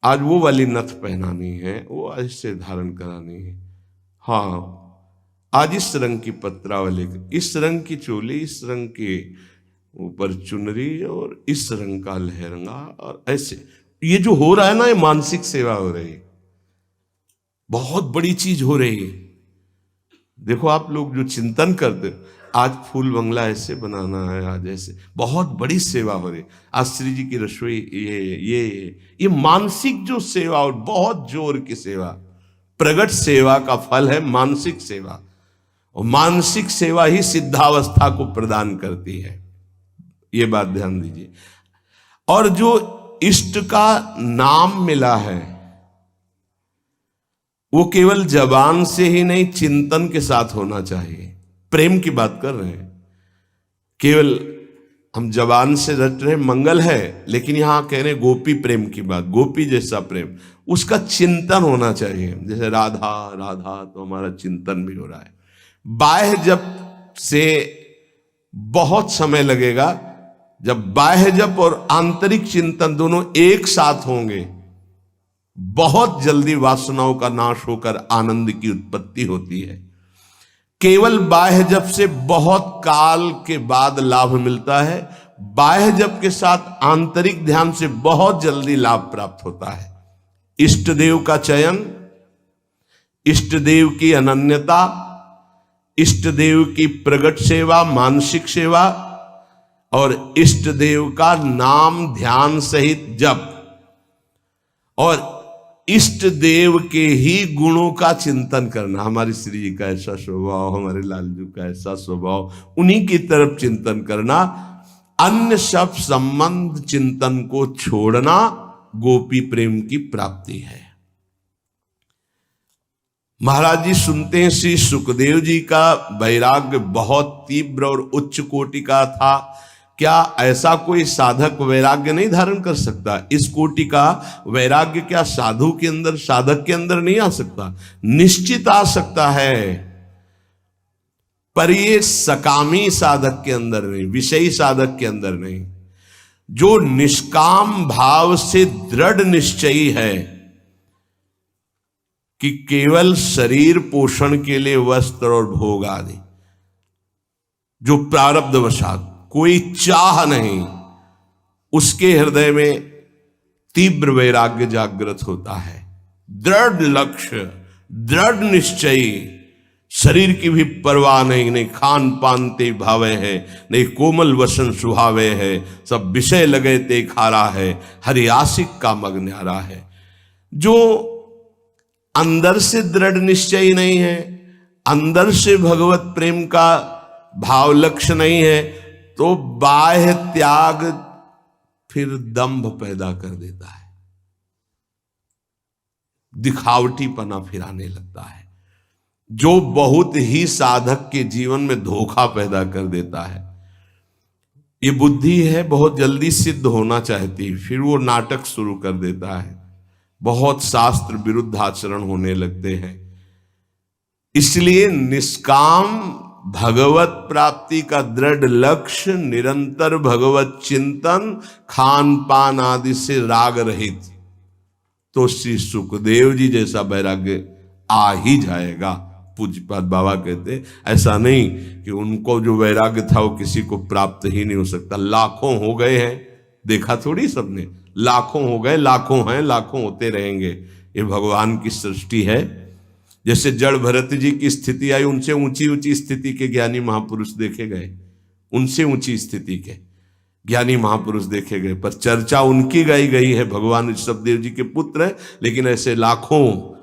आज वो वाली नथ पहनानी है, वो ऐसे धारण करानी है, हाँ आज इस रंग की पत्रावली, इस रंग की चोली, इस रंग के ऊपर चुनरी और इस रंग का लहंगा, और ऐसे ये जो हो रहा है ना, ये मानसिक सेवा हो रही है, बहुत बड़ी चीज हो रही है। देखो आप लोग जो चिंतन करते, आज फूल बंगला ऐसे बनाना है, आज ऐसे, बहुत बड़ी सेवा हो रही। आज श्री जी की रसोई, ये मानसिक जो सेवा और बहुत जोर की सेवा, प्रगट सेवा का फल है मानसिक सेवा, और मानसिक सेवा ही सिद्धावस्था को प्रदान करती है, ये बात ध्यान दीजिए। और जो इष्ट का नाम मिला है वो केवल जबान से ही नहीं, चिंतन के साथ होना चाहिए। प्रेम की बात कर रहे हैं, केवल हम जबान से रट रहे मंगल है, लेकिन यहां कह रहे गोपी प्रेम की बात, गोपी जैसा प्रेम, उसका चिंतन होना चाहिए। जैसे राधा राधा तो हमारा चिंतन भी हो रहा है। बाह्य जप से बहुत समय लगेगा, जब बाह्य जप और आंतरिक चिंतन दोनों एक साथ होंगे, बहुत जल्दी वासनाओं का नाश होकर आनंद की उत्पत्ति होती है। केवल बाह्य जप से बहुत काल के बाद लाभ मिलता है, बाह्य जप के साथ आंतरिक ध्यान से बहुत जल्दी लाभ प्राप्त होता है। इष्ट देव का चयन, इष्ट देव की अनन्यता, इष्ट देव की प्रगट सेवा, मानसिक सेवा, और इष्ट देव का नाम ध्यान सहित जप, और इष्ट देव के ही गुणों का चिंतन करना। हमारी श्री जी का ऐसा स्वभाव, हमारे लालजू का ऐसा स्वभाव, उन्हीं की तरफ चिंतन करना। अन्य सब संबंध चिंतन को छोड़ना गोपी प्रेम की प्राप्ति है। महाराज जी सुनते हैं श्री सुखदेव जी का वैराग्य बहुत तीव्र और उच्च कोटि का था। क्या ऐसा कोई साधक वैराग्य नहीं धारण कर सकता? इस कोटि का वैराग्य क्या साधु के अंदर, साधक के अंदर नहीं आ सकता? निश्चित आ सकता है, पर ये सकामी साधक के अंदर नहीं, विषयी साधक के अंदर नहीं। जो निष्काम भाव से दृढ़ निश्चयी है कि केवल शरीर पोषण के लिए वस्त्र और भोग आदि, जो प्रारब्धवशात कोई चाह नहीं, उसके हृदय में तीव्र वैराग्य जागृत होता है। दृढ़ लक्ष्य, दृढ़ निश्चयी, शरीर की भी परवाह नहीं, नहीं खान पान ते भावे है, नहीं कोमल वसन सुहावे है, सब विषय लगे ते खारा है, हरि आशिक का मग न्यारा है। जो अंदर से दृढ़ निश्चयी नहीं है, अंदर से भगवत प्रेम का भाव लक्ष्य नहीं है, तो बाह्य त्याग फिर दंभ पैदा कर देता है, दिखावटीपना फिर आने लगता है, जो बहुत ही साधक के जीवन में धोखा पैदा कर देता है। ये बुद्धि है, बहुत जल्दी सिद्ध होना चाहती है, फिर वो नाटक शुरू कर देता है, बहुत शास्त्र विरुद्ध आचरण होने लगते हैं। इसलिए निष्काम भगवत प्राप्ति का दृढ़ लक्ष्य, निरंतर भगवत चिंतन, खान पान आदि से राग रहित, तो श्री सुखदेव जी जैसा वैराग्य आ ही जाएगा। पूज्यपाद बाबा कहते ऐसा नहीं कि उनको जो वैराग्य था वो किसी को प्राप्त ही नहीं हो सकता। लाखों हो गए हैं, देखा थोड़ी सबने, लाखों हो गए, लाखों हैं, लाखों होते रहेंगे। ये भगवान की सृष्टि है। जैसे जड़ भरत जी की स्थिति आई, उनसे ऊंची ऊंची स्थिति के ज्ञानी महापुरुष देखे गए, उनसे ऊंची स्थिति के। ज्ञानी महापुरुष देखे गए, पर चर्चा उनकी गाई गई है। भगवान ऋषभदेव जी के पुत्र हैं, लेकिन ऐसे लाखों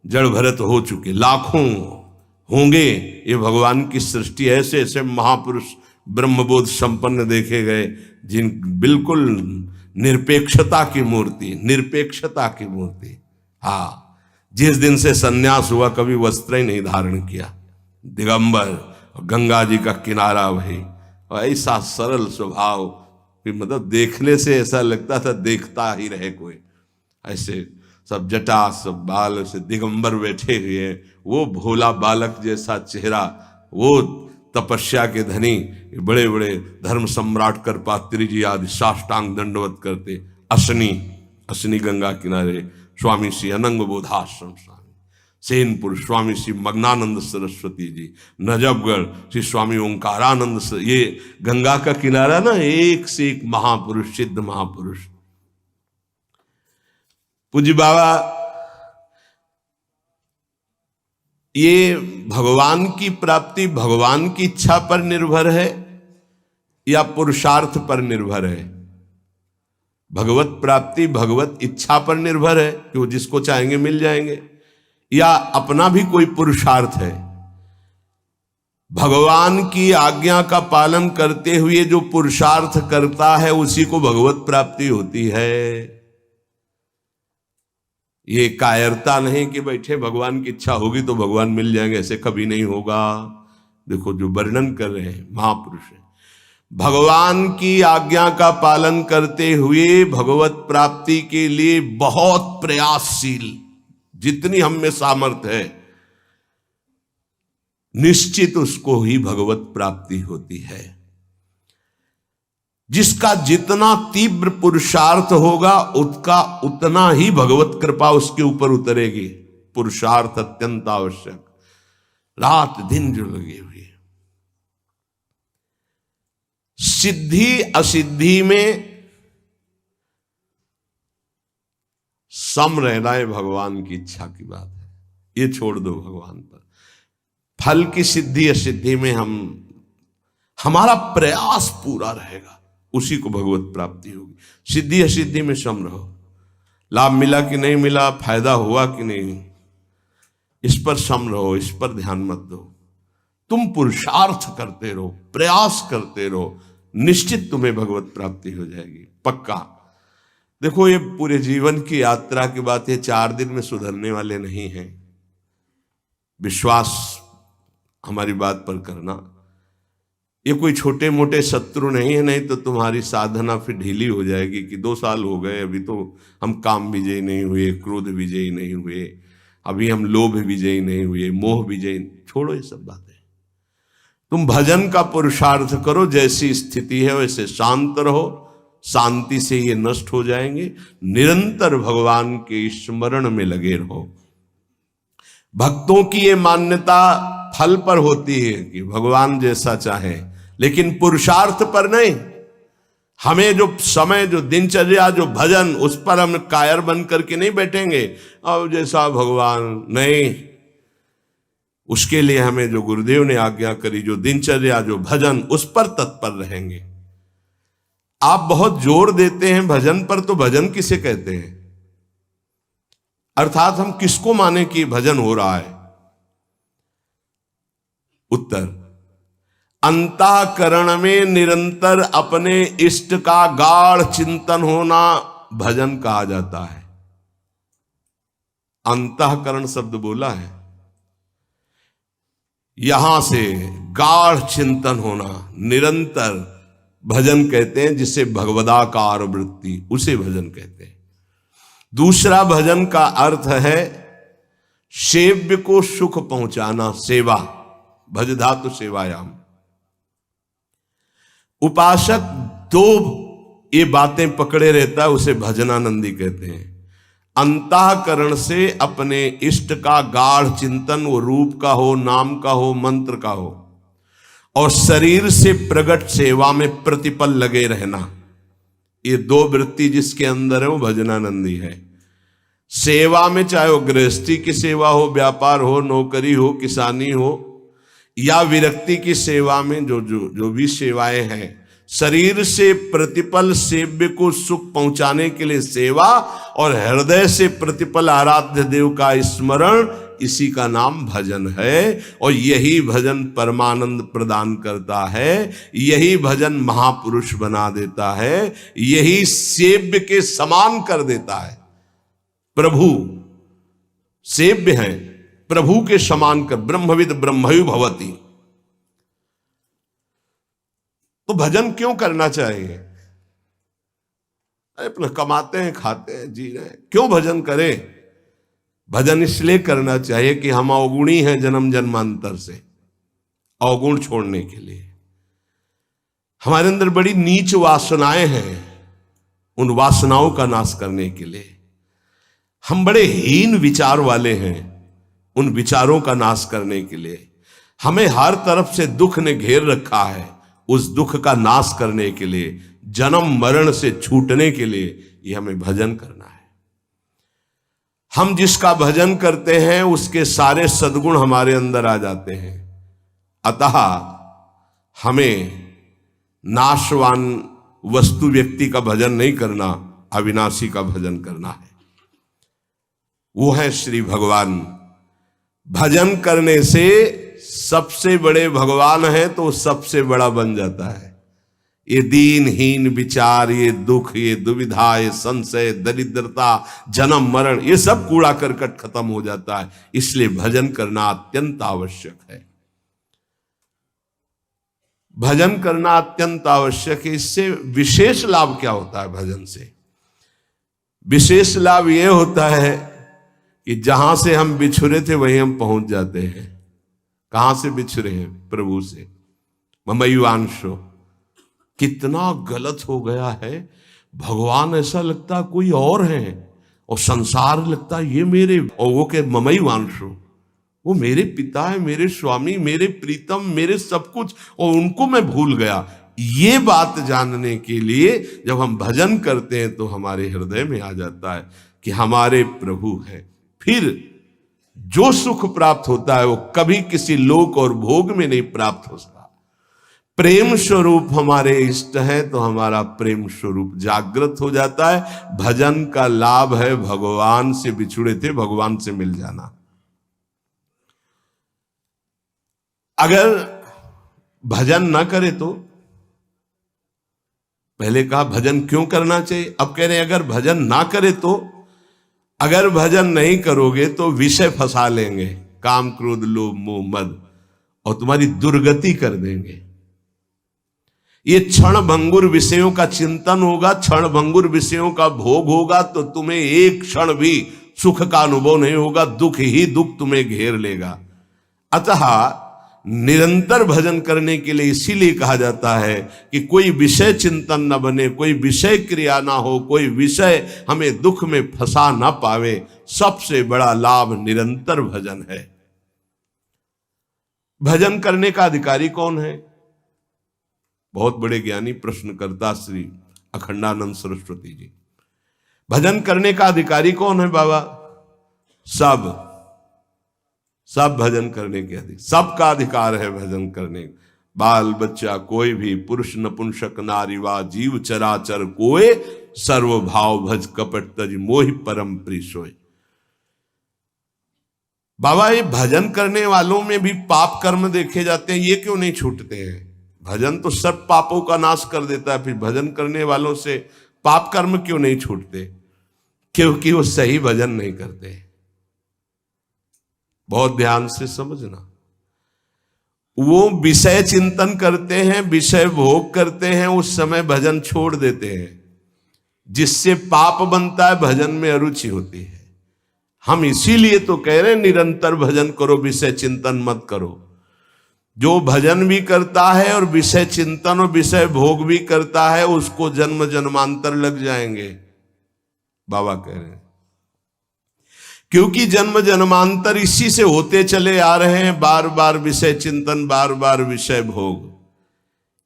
जड़ भरत हो चुके, लाखों होंगे। ये भगवान की सृष्टि, ऐसे ऐसे महापुरुष ब्रह्मबोध संपन्न देखे गए, जिन बिल्कुल निरपेक्षता की मूर्ति, निरपेक्षता की मूर्ति। हाँ, जिस दिन से सन्यास हुआ कभी वस्त्र ही नहीं धारण किया, दिगंबर, गंगा जी का किनारा वही, और ऐसा सरल स्वभाव कि मतलब देखने से ऐसा लगता था देखता ही रहे कोई। ऐसे सब जटा, सब बाल, ऐसे दिगंबर बैठे हुए, वो भोला बालक जैसा चेहरा, वो तपस्या के धनी, बड़े बड़े धर्म सम्राट करपात्री जी आदि साष्टांग दंडवत करते। असनी गंगा किनारे स्वामी श्री अनंग बोधाश्रम स्वामी, सेनपुर स्वामी श्री मग्नानंद सरस्वती जी, नजफगढ़ श्री स्वामी ओंकारानंद, ये गंगा का किनारा ना, एक से एक महापुरुष, सिद्ध महापुरुष। पूज्य बाबा, ये भगवान की प्राप्ति भगवान की इच्छा पर निर्भर है या पुरुषार्थ पर निर्भर है? भगवत प्राप्ति भगवत इच्छा पर निर्भर है कि वो जिसको चाहेंगे मिल जाएंगे, या अपना भी कोई पुरुषार्थ है? भगवान की आज्ञा का पालन करते हुए जो पुरुषार्थ करता है उसी को भगवत प्राप्ति होती है। ये कायरता नहीं कि बैठे भगवान की इच्छा होगी तो भगवान मिल जाएंगे, ऐसे कभी नहीं होगा। देखो जो वर्णन कर रहे हैं महापुरुष है, भगवान की आज्ञा का पालन करते हुए भगवत प्राप्ति के लिए बहुत प्रयासशील, जितनी हम में सामर्थ्य है, निश्चित उसको ही भगवत प्राप्ति होती है। जिसका जितना तीव्र पुरुषार्थ होगा उसका उतना ही भगवत कृपा उसके ऊपर उतरेगी। पुरुषार्थ अत्यंत आवश्यक, रात दिन जो लगे हुए। सिद्धि असिद्धि में सम रहना है भगवान की इच्छा की बात है, ये छोड़ दो भगवान पर। फल की सिद्धि असिद्धि में हमारा प्रयास पूरा रहेगा, उसी को भगवत प्राप्ति होगी। सिद्धि असिद्धि में सम रहो, लाभ मिला कि नहीं मिला, फायदा हुआ कि नहीं, इस पर सम रहो, इस पर ध्यान मत दो। तुम पुरुषार्थ करते रहो, प्रयास करते रहो, निश्चित तुम्हें भगवत प्राप्ति हो जाएगी, पक्का। देखो ये पूरे जीवन की यात्रा की बात है, 4 दिन में सुधरने वाले नहीं हैं। विश्वास हमारी बात पर करना, ये कोई छोटे मोटे शत्रु नहीं है, नहीं तो तुम्हारी साधना फिर ढीली हो जाएगी कि 2 साल हो गए, अभी तो हम काम विजयी नहीं हुए, क्रोध विजयी नहीं हुए, अभी हम लोभ विजयी नहीं हुए, मोह विजयी। छोड़ो ये सब बातें, तुम भजन का पुरुषार्थ करो, जैसी स्थिति है वैसे शांत रहो, शांति से ये नष्ट हो जाएंगे। निरंतर भगवान के स्मरण में लगे रहो। भक्तों की ये मान्यता फल पर होती है कि भगवान जैसा चाहे, लेकिन पुरुषार्थ पर नहीं। हमें जो समय, जो दिनचर्या, जो भजन, उस पर हम कायर बन करके नहीं बैठेंगे अब जैसा भगवान नहीं। उसके लिए हमें जो गुरुदेव ने आज्ञा करी, जो दिनचर्या, जो भजन, उस पर तत्पर रहेंगे। आप बहुत जोर देते हैं भजन पर, तो भजन किसे कहते हैं? अर्थात हम किसको माने कि भजन हो रहा है? उत्तर, अंतःकरण में निरंतर अपने इष्ट का गाढ़ चिंतन होना भजन कहा जाता है। अंतःकरण शब्द बोला है, यहां से गाढ़ चिंतन होना, निरंतर भजन कहते हैं, जिसे भगवदाकार वृत्ति, उसे भजन कहते हैं। दूसरा भजन का अर्थ है सेव्य को सुख पहुंचाना, सेवा, भज धातु सेवायाम। उपासक 2 ये बातें पकड़े रहता है, उसे भजनानंदी कहते हैं। अंतःकरण से अपने इष्ट का गाढ़ चिंतन, वो रूप का हो, नाम का हो, मंत्र का हो, और शरीर से प्रकट सेवा में प्रतिपल लगे रहना, ये 2 वृत्ति जिसके अंदर है वो भजनानंदी है। सेवा में चाहे वो गृहस्थी की सेवा हो, व्यापार हो, नौकरी हो, किसानी हो, या विरक्ति की सेवा में जो भी सेवाएं हैं, शरीर से प्रतिपल सेव्य को सुख पहुंचाने के लिए सेवा और हृदय से प्रतिपल आराध्य देव का स्मरण, इसी का नाम भजन है। और यही भजन परमानंद प्रदान करता है, यही भजन महापुरुष बना देता है, यही सेव्य के समान कर देता है। प्रभु सेव्य हैं, प्रभु के समान कर, ब्रह्मविद ब्रह्मयु भवति। तो भजन क्यों करना चाहिए? अरे अपना कमाते हैं, खाते हैं, जी रहे हैं, क्यों भजन करें? भजन इसलिए करना चाहिए कि हम अवगुणी हैं जन्म जन्मांतर से, अवगुण छोड़ने के लिए। हमारे अंदर बड़ी नीच वासनाएं हैं, उन वासनाओं का नाश करने के लिए। हम बड़े हीन विचार वाले हैं, उन विचारों का नाश करने के लिए। हमें हर तरफ से दुख ने घेर रखा है, उस दुख का नाश करने के लिए, जन्म मरण से छूटने के लिए ये हमें भजन करना है। हम जिसका भजन करते हैं उसके सारे सद्गुण हमारे अंदर आ जाते हैं। अतः हमें नाशवान वस्तु व्यक्ति का भजन नहीं करना, अविनाशी का भजन करना है। वो है श्री भगवान। भजन करने से सबसे बड़े भगवान है तो सबसे बड़ा बन जाता है। ये दीनहीन विचार, ये दुख, ये दुविधा, ये संशय, दरिद्रता, जन्म मरण, ये सब कूड़ा करकट खत्म हो जाता है। इसलिए भजन करना अत्यंत आवश्यक है। भजन करना अत्यंत आवश्यक है। इससे विशेष लाभ क्या होता है? भजन से विशेष लाभ यह होता है कि जहां से हम बिछुरे थे वहीं हम पहुंच जाते हैं। कहां से बिछुरे हैं? प्रभु से। ममैवांशो, कितना गलत हो गया है। भगवान ऐसा लगता कोई और है, और संसार लगता ये मेरे, और वो के ममैवांशो, वो मेरे पिता है, मेरे स्वामी, मेरे प्रीतम, मेरे सब कुछ, और उनको मैं भूल गया। ये बात जानने के लिए जब हम भजन करते हैं तो हमारे हृदय में आ जाता है कि हमारे प्रभु है। फिर जो सुख प्राप्त होता है वो कभी किसी लोक और भोग में नहीं प्राप्त हो सकता। प्रेम स्वरूप हमारे इष्ट है तो हमारा प्रेम स्वरूप जागृत हो जाता है। भजन का लाभ है भगवान से बिछुड़े थे भगवान से मिल जाना। अगर भजन ना करे तो, पहले कहा भजन क्यों करना चाहिए, अब कह रहे हैं अगर भजन ना करे तो, अगर भजन नहीं करोगे तो विषय फंसा लेंगे, काम क्रोध लोभ मोह मद, और तुम्हारी दुर्गति कर देंगे। ये क्षण भंगुर विषयों का चिंतन होगा, क्षण भंगुर विषयों का भोग होगा, तो तुम्हें एक क्षण भी सुख का अनुभव नहीं होगा, दुख ही दुख तुम्हें घेर लेगा। अतः निरंतर भजन करने के लिए इसीलिए कहा जाता है कि कोई विषय चिंतन न बने, कोई विषय क्रिया ना हो, कोई विषय हमें दुख में फंसा ना पावे। सबसे बड़ा लाभ निरंतर भजन है। भजन करने का अधिकारी कौन है? बहुत बड़े ज्ञानी प्रश्नकर्ता श्री अखंडानंद सरस्वती जी। भजन करने का अधिकारी कौन है बाबा? सब भजन करने के अधिकार, सबका अधिकार है भजन करने। बाल बच्चा कोई भी, पुरुष नपुंसक नारी वा जीव चराचर कोय, सर्व भाव भज कपट तज मोहि परम प्रिय सोय। बाबा ये भजन करने वालों में भी पाप कर्म देखे जाते हैं, ये क्यों नहीं छूटते हैं? भजन तो सब पापों का नाश कर देता है, फिर भजन करने वालों से पाप कर्म क्यों नहीं छूटते? क्योंकि वो सही भजन नहीं करते। बहुत ध्यान से समझना। वो विषय चिंतन करते हैं, विषय भोग करते हैं, उस समय भजन छोड़ देते हैं, जिससे पाप बनता है, भजन में अरुचि होती है। हम इसीलिए तो कह रहे हैं निरंतर भजन करो, विषय चिंतन मत करो। जो भजन भी करता है और विषय चिंतन और विषय भोग भी करता है, उसको जन्म जन्मांतर लग जाएंगे, बाबा कह रहे हैं। क्योंकि जन्म जन्मांतर इसी से होते चले आ रहे हैं, बार बार विषय चिंतन, बार बार विषय भोग।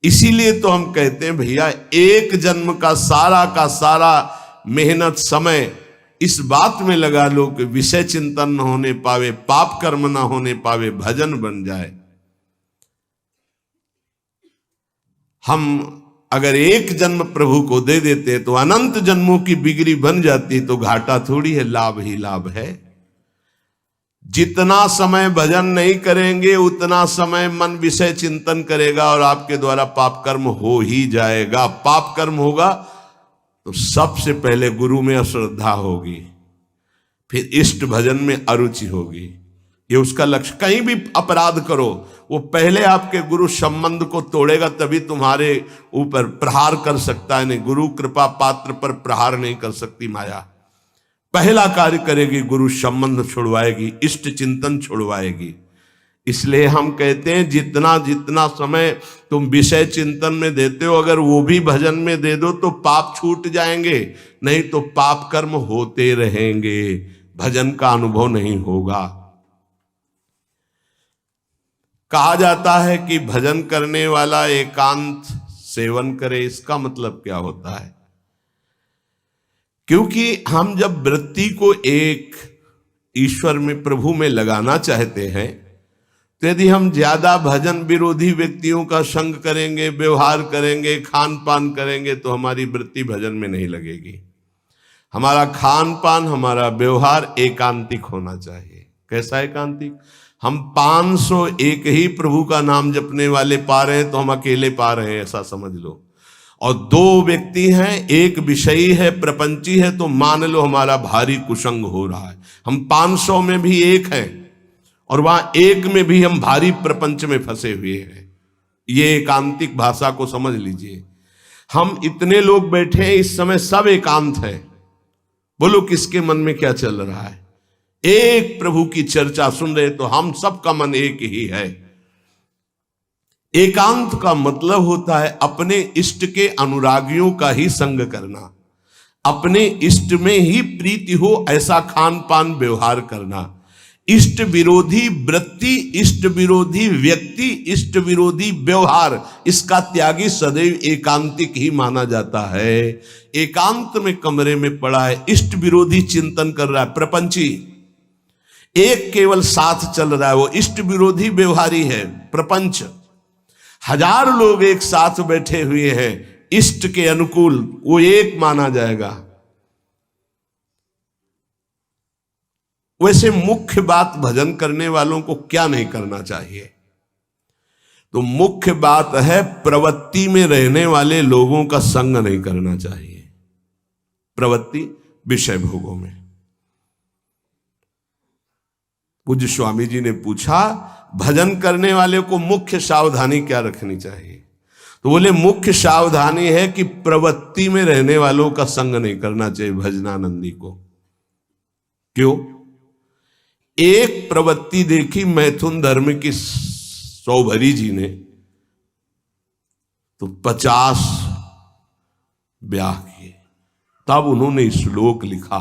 इसीलिए तो हम कहते हैं भैया एक जन्म का सारा मेहनत समय इस बात में लगा लो कि विषय चिंतन न होने पावे, पाप कर्म न होने पावे, भजन बन जाए। हम अगर एक जन्म प्रभु को दे देते तो अनंत जन्मों की बिगड़ी बन जाती, तो घाटा थोड़ी है, लाभ ही लाभ है। जितना समय भजन नहीं करेंगे उतना समय मन विषय चिंतन करेगा और आपके द्वारा पाप कर्म हो ही जाएगा। पाप कर्म होगा तो सबसे पहले गुरु में अश्रद्धा होगी, फिर इष्ट भजन में अरुचि होगी। ये उसका लक्ष्य। कहीं भी अपराध करो, वो पहले आपके गुरु संबंध को तोड़ेगा, तभी तुम्हारे ऊपर प्रहार कर सकता है। नहीं, गुरु कृपा पात्र पर प्रहार नहीं कर सकती माया। पहला कार्य करेगी, गुरु संबंध छुड़वाएगी, इष्ट चिंतन छुड़वाएगी। इसलिए हम कहते हैं जितना जितना समय तुम विषय चिंतन में देते हो, अगर वो भी भजन में दे दो तो पाप छूट जाएंगे, नहीं तो पाप कर्म होते रहेंगे, भजन का अनुभव नहीं होगा। कहा जाता है कि भजन करने वाला एकांत सेवन करे। इसका मतलब क्या होता है? क्योंकि हम जब वृत्ति को एक ईश्वर में प्रभु में लगाना चाहते हैं, तो यदि हम ज्यादा भजन विरोधी व्यक्तियों का संग करेंगे, व्यवहार करेंगे, खान पान करेंगे, तो हमारी वृत्ति भजन में नहीं लगेगी। हमारा खान पान, हमारा व्यवहार एकांतिक होना चाहिए। कैसा एकांतिक? हम 501 ही प्रभु का नाम जपने वाले पा रहे हैं तो हम अकेले पा रहे हैं, ऐसा समझ लो। और 2 व्यक्ति हैं, एक विषयी है, प्रपंची है, तो मान लो हमारा भारी कुसंग हो रहा है। हम 500 में भी एक हैं और वहां एक में भी हम भारी प्रपंच में फंसे हुए हैं। ये एकांतिक भाषा को समझ लीजिए। हम इतने लोग बैठे हैं इस समय, सब एकांत है। बोलो किसके मन में क्या चल रहा है? एक प्रभु की चर्चा सुन रहे तो हम सबका मन एक ही है। एकांत का मतलब होता है अपने इष्ट के अनुरागियों का ही संग करना, अपने इष्ट में ही प्रीति हो ऐसा खान पान व्यवहार करना। इष्ट विरोधी वृत्ति, इष्ट विरोधी व्यक्ति, इष्ट विरोधी व्यवहार, इसका त्यागी सदैव एकांतिक ही माना जाता है। एकांत में कमरे में पड़ा है, इष्ट विरोधी चिंतन कर रहा है, प्रपंची। एक केवल साथ चल रहा है, वो इष्ट विरोधी व्यवहारी है, प्रपंच। 1000 लोग एक साथ बैठे हुए हैं इष्ट के अनुकूल, वो एक माना जाएगा। वैसे मुख्य बात भजन करने वालों को क्या नहीं करना चाहिए? तो मुख्य बात है प्रवृत्ति में रहने वाले लोगों का संग नहीं करना चाहिए। प्रवृत्ति विषय भोगों में। पूज्य स्वामी जी ने पूछा भजन करने वाले को मुख्य सावधानी क्या रखनी चाहिए? तो बोले मुख्य सावधानी है कि प्रवृत्ति में रहने वालों का संग नहीं करना चाहिए भजनानंदी को। क्यों? एक प्रवृत्ति देखी मैथुन धर्म की सौभरी जी ने, तो 50 ब्याह किए। तब उन्होंने श्लोक लिखा,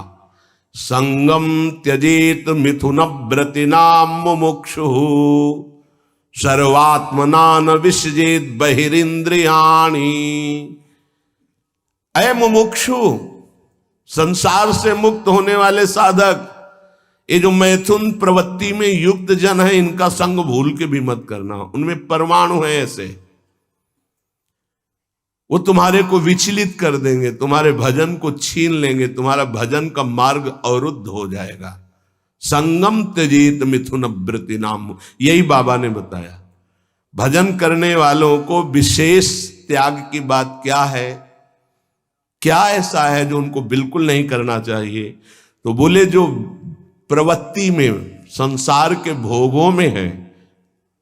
संगम त्यजेत मिथुन व्रतिनाम मुमुक्षु सर्वात्मनान विसजेत बहिरिंद्रियाणि। अय मुमुक्षु, संसार से मुक्त होने वाले साधक, ये जो मैथुन प्रवृत्ति में युक्त जन है, इनका संग भूल के भी मत करना। उनमें परमाणु है ऐसे, वो तुम्हारे को विचलित कर देंगे, तुम्हारे भजन को छीन लेंगे, तुम्हारा भजन का मार्ग अवरुद्ध हो जाएगा। संगम त्यजेत मिथुन व्रति नाम, यही बाबा ने बताया। भजन करने वालों को विशेष त्याग की बात क्या है? क्या ऐसा है जो उनको बिल्कुल नहीं करना चाहिए? तो बोले जो प्रवृत्ति में, संसार के भोगों में है,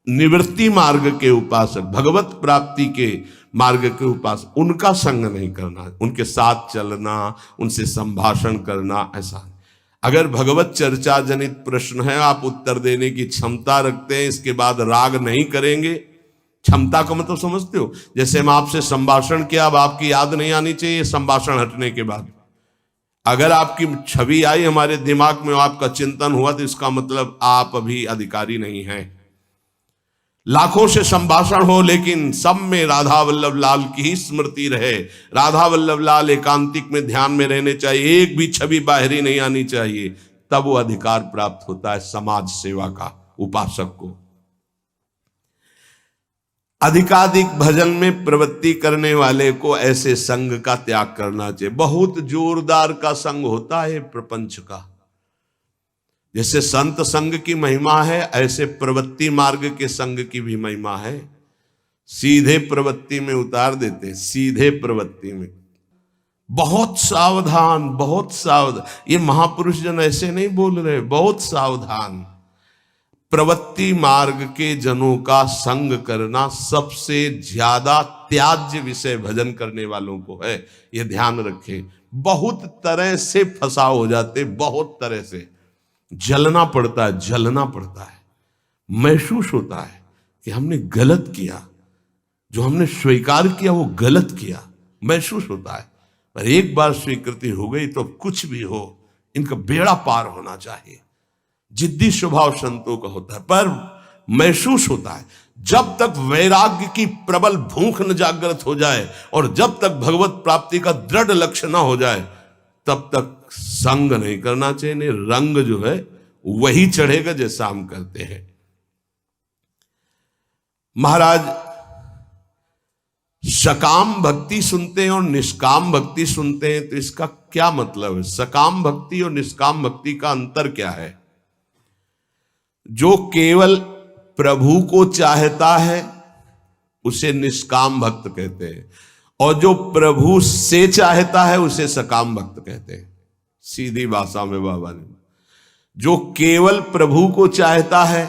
निवृत्ति मार्ग के उपासक, भगवत प्राप्ति के मार्ग के उपासक, उनका संग नहीं करना, उनके साथ चलना, उनसे संभाषण करना, ऐसा। अगर भगवत चर्चा जनित प्रश्न है, आप उत्तर देने की क्षमता रखते हैं, इसके बाद राग नहीं करेंगे। क्षमता का मतलब समझते हो? जैसे हम आपसे संभाषण किया, अब आपकी याद नहीं आनी चाहिए संभाषण हटने के बाद। अगर आपकी छवि आई हमारे दिमाग में, आपका चिंतन हुआ, तो इसका मतलब आप अभी अधिकारी नहीं हैं। लाखों से संभाषण हो, लेकिन सब में राधा वल्लभ लाल की ही स्मृति रहे। राधा वल्लभ लाल एकांतिक में ध्यान में रहने चाहिए, एक भी छवि बाहरी नहीं आनी चाहिए, तब वो अधिकार प्राप्त होता है समाज सेवा का उपासक को। अधिकाधिक भजन में प्रवृत्ति करने वाले को ऐसे संग का त्याग करना चाहिए। बहुत जोरदार का संग होता है प्रपंच का। जैसे संत संग की महिमा है, ऐसे प्रवृत्ति मार्ग के संग की भी महिमा है। सीधे प्रवृत्ति में उतार देते, सीधे प्रवृत्ति में। बहुत सावधान, बहुत सावधान। ये महापुरुष जन ऐसे नहीं बोल रहे, बहुत सावधान। प्रवृत्ति मार्ग के जनों का संग करना सबसे ज्यादा त्याज्य विषय भजन करने वालों को है, ये ध्यान रखें। बहुत तरह से फंसाव हो जाते, बहुत तरह से जलना पड़ता है, जलना पड़ता है। महसूस होता है कि हमने गलत किया, जो हमने स्वीकार किया वो गलत किया, महसूस होता है। पर एक बार स्वीकृति हो गई तो कुछ भी हो, इनका बेड़ा पार होना चाहिए। जिद्दी स्वभाव संतों का होता है, पर महसूस होता है। जब तक वैराग्य की प्रबल भूख न जागृत हो जाए और जब तक भगवत प्राप्ति का दृढ़ लक्ष्य ना हो जाए, तब तक संग नहीं करना चाहिए। नहीं, रंग जो है वही चढ़ेगा जैसा हम करते हैं। महाराज सकाम भक्ति सुनते हैं और निष्काम भक्ति सुनते हैं, तो इसका क्या मतलब है? सकाम भक्ति और निष्काम भक्ति का अंतर क्या है? जो केवल प्रभु को चाहता है उसे निष्काम भक्त कहते हैं, और जो प्रभु से चाहता है उसे सकाम भक्त कहते हैं। सीधी भाषा में बाबा ने, जो केवल प्रभु को चाहता है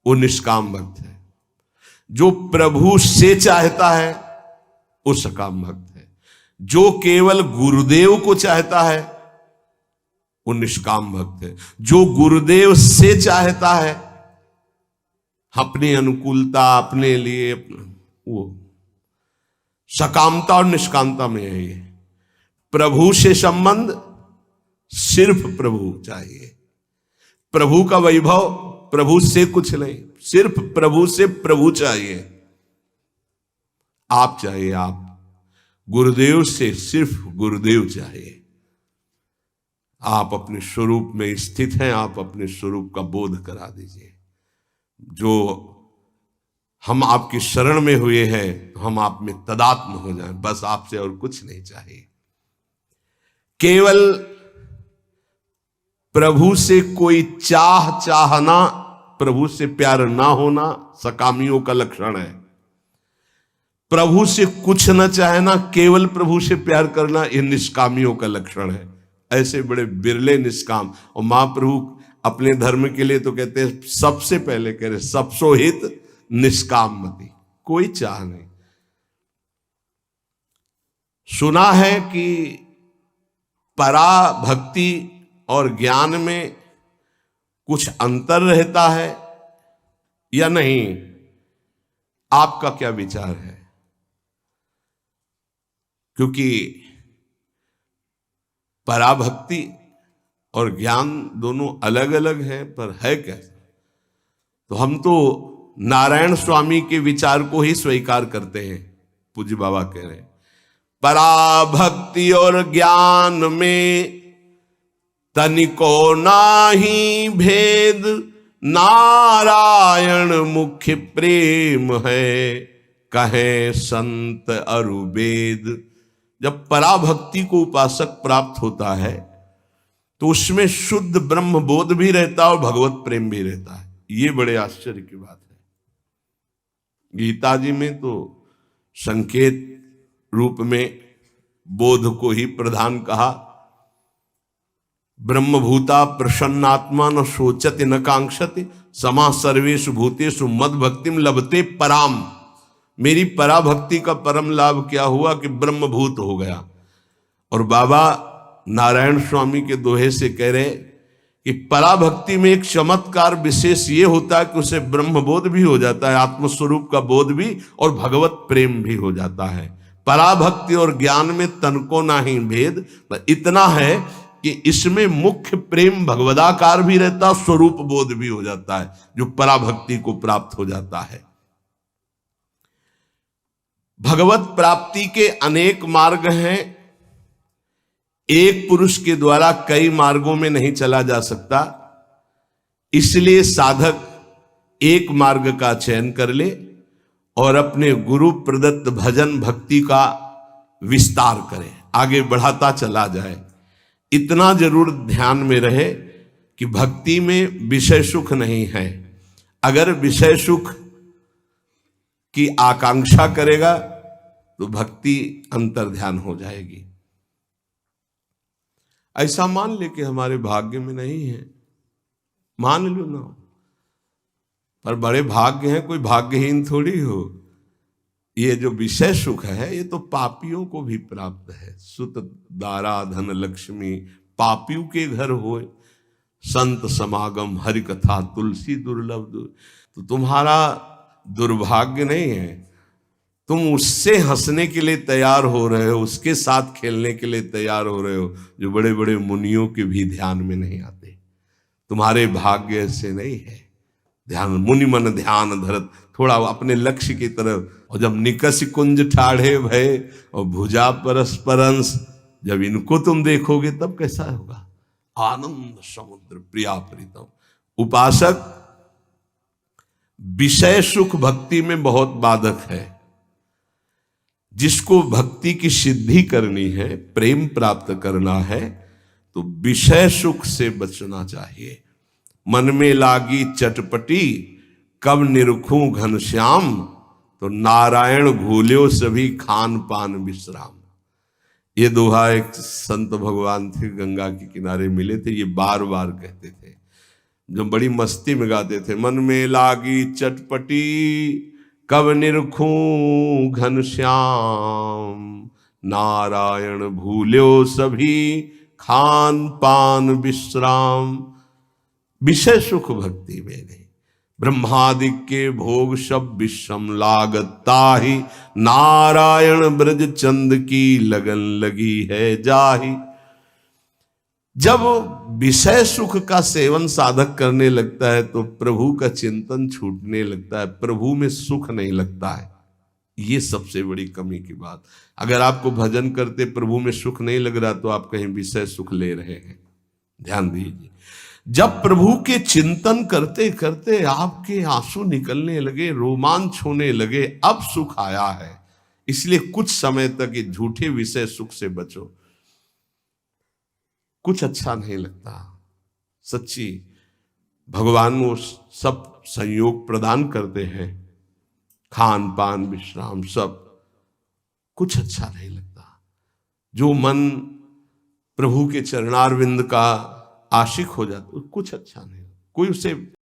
वो निष्काम भक्त है, जो प्रभु से चाहता है वो सकाम भक्त है, जो केवल गुरुदेव को चाहता है वो निष्काम भक्त है, जो गुरुदेव से चाहता है अपनी अनुकूलता, अपने लिए, वो सकामता और निष्कामता में है। ये प्रभु से संबंध सिर्फ प्रभु चाहिए, प्रभु का वैभव, प्रभु से कुछ नहीं, सिर्फ प्रभु से प्रभु चाहिए। आप चाहिए, आप गुरुदेव से सिर्फ गुरुदेव चाहिए। आप अपने स्वरूप में स्थित हैं, आप अपने स्वरूप का बोध करा दीजिए। जो हम आपकी शरण में हुए हैं तो हम आप में तदात्म हो जाएं, बस आपसे और कुछ नहीं चाहिए। केवल प्रभु से कोई चाहना, प्रभु से प्यार ना होना सकामियों का लक्षण है। प्रभु से कुछ न चाहना, केवल प्रभु से प्यार करना, यह निष्कामियों का लक्षण है। ऐसे बड़े बिरले निष्काम। और महाप्रभु अपने धर्म के लिए तो कहते हैं, सबसे पहले कह रहे सबसो हित निष्काम मति, कोई चाह नहीं। सुना है कि पराभक्ति और ज्ञान में कुछ अंतर रहता है या नहीं? आपका क्या विचार है? क्योंकि पराभक्ति और ज्ञान दोनों अलग अलग हैं, पर है कैसा? तो हम तो नारायण स्वामी के विचार को ही स्वीकार करते हैं। पूज्य बाबा कह रहे हैं पराभक्ति और ज्ञान में तनिको नाही भेद, नारायण मुख्य प्रेम है, कहे संत अरुवेद। जब पराभक्ति को उपासक प्राप्त होता है तो उसमें शुद्ध ब्रह्म बोध भी रहता है और भगवत प्रेम भी रहता है। ये बड़े आश्चर्य की बात है। गीता जी में तो संकेत रूप में बोध को ही प्रधान कहा। ब्रह्मभूता प्रसन्नात्मा न शोचति न कांक्षति, समा सर्वेषु भूतेषु मद भक्तिम लभते पराम। मेरी पराभक्ति का परम लाभ क्या हुआ कि ब्रह्मभूत हो गया। और बाबा नारायण स्वामी के दोहे से कह रहे कि पराभक्ति में एक चमत्कार विशेष ये होता है कि उसे ब्रह्मबोध भी हो जाता है, आत्मस्वरूप का बोध भी, और भगवत प्रेम भी हो जाता है। पराभक्ति और ज्ञान में तनको नाही भेद, इतना है कि इसमें मुख्य प्रेम भगवदाकार भी रहता, स्वरूप बोध भी हो जाता है, जो पराभक्ति को प्राप्त हो जाता है। भगवत प्राप्ति के अनेक मार्ग हैं। एक पुरुष के द्वारा कई मार्गों में नहीं चला जा सकता, इसलिए साधक एक मार्ग का चयन कर ले और अपने गुरु प्रदत्त भजन भक्ति का विस्तार करे, आगे बढ़ाता चला जाए। इतना जरूर ध्यान में रहे कि भक्ति में विषय सुख नहीं है। अगर विषय सुख की आकांक्षा करेगा तो भक्ति अंतर्ध्यान हो जाएगी। ऐसा मान ले कि हमारे भाग्य में नहीं है, मान लो ना, पर बड़े भाग्य हैं, कोई भाग्यहीन थोड़ी हो। ये जो विषय सुख है ये तो पापियों को भी प्राप्त है। सुत दारा धन लक्ष्मी पापियों के घर होए, संत समागम हरि कथा तुलसी दुर्लभ। तो तुम्हारा दुर्भाग्य नहीं है, तुम उससे हंसने के लिए तैयार हो रहे हो, उसके साथ खेलने के लिए तैयार हो रहे हो जो बड़े बड़े मुनियों के भी ध्यान में नहीं आते। तुम्हारे भाग्य से नहीं है। ध्यान मुनि मन ध्यान धरत, थोड़ा अपने लक्ष्य की तरफ। और जब निकस कुंज ठाढ़े भय और भुजा परस्परंस, जब इनको तुम देखोगे तब कैसा होगा? आनंद समुद्र प्रिया प्रीतम। उपासक, विषय सुख भक्ति में बहुत बाधक है। जिसको भक्ति की सिद्धि करनी है, प्रेम प्राप्त करना है, तो विषय सुख से बचना चाहिए। मन में लागी चटपटी कब निरखूं घनश्याम, तो नारायण भूल्यो सभी खान पान विश्राम। ये दोहा एक संत भगवान थे, गंगा के किनारे मिले थे, ये बार बार कहते थे, जो बड़ी मस्ती में गाते थे। मन में लागी चटपटी कब निरखूं घनश्याम, नारायण भूल्यो सभी खान पान विश्राम। विषय सुख भक्ति में नहीं। ब्रह्मादिक के भोग सब विषम लागता ही, नारायण ब्रज चंद की लगन लगी है जाही। जब विषय सुख का सेवन साधक करने लगता है तो प्रभु का चिंतन छूटने लगता है, प्रभु में सुख नहीं लगता है। ये सबसे बड़ी कमी की बात। अगर आपको भजन करते प्रभु में सुख नहीं लग रहा तो आप कहीं विषय सुख ले रहे हैं। ध्यान दीजिए, जब प्रभु के चिंतन करते करते आपके आंसू निकलने लगे, रोमांच होने लगे, अब सुख आया है। इसलिए कुछ समय तक ये झूठे विषय सुख से बचो। कुछ अच्छा नहीं लगता। सच्ची भगवान वो सब संयोग प्रदान करते हैं, खान पान विश्राम सब, कुछ अच्छा नहीं लगता। जो मन प्रभु के चरणारविंद का आशिक हो जाता, कुछ अच्छा नहीं, कोई उसे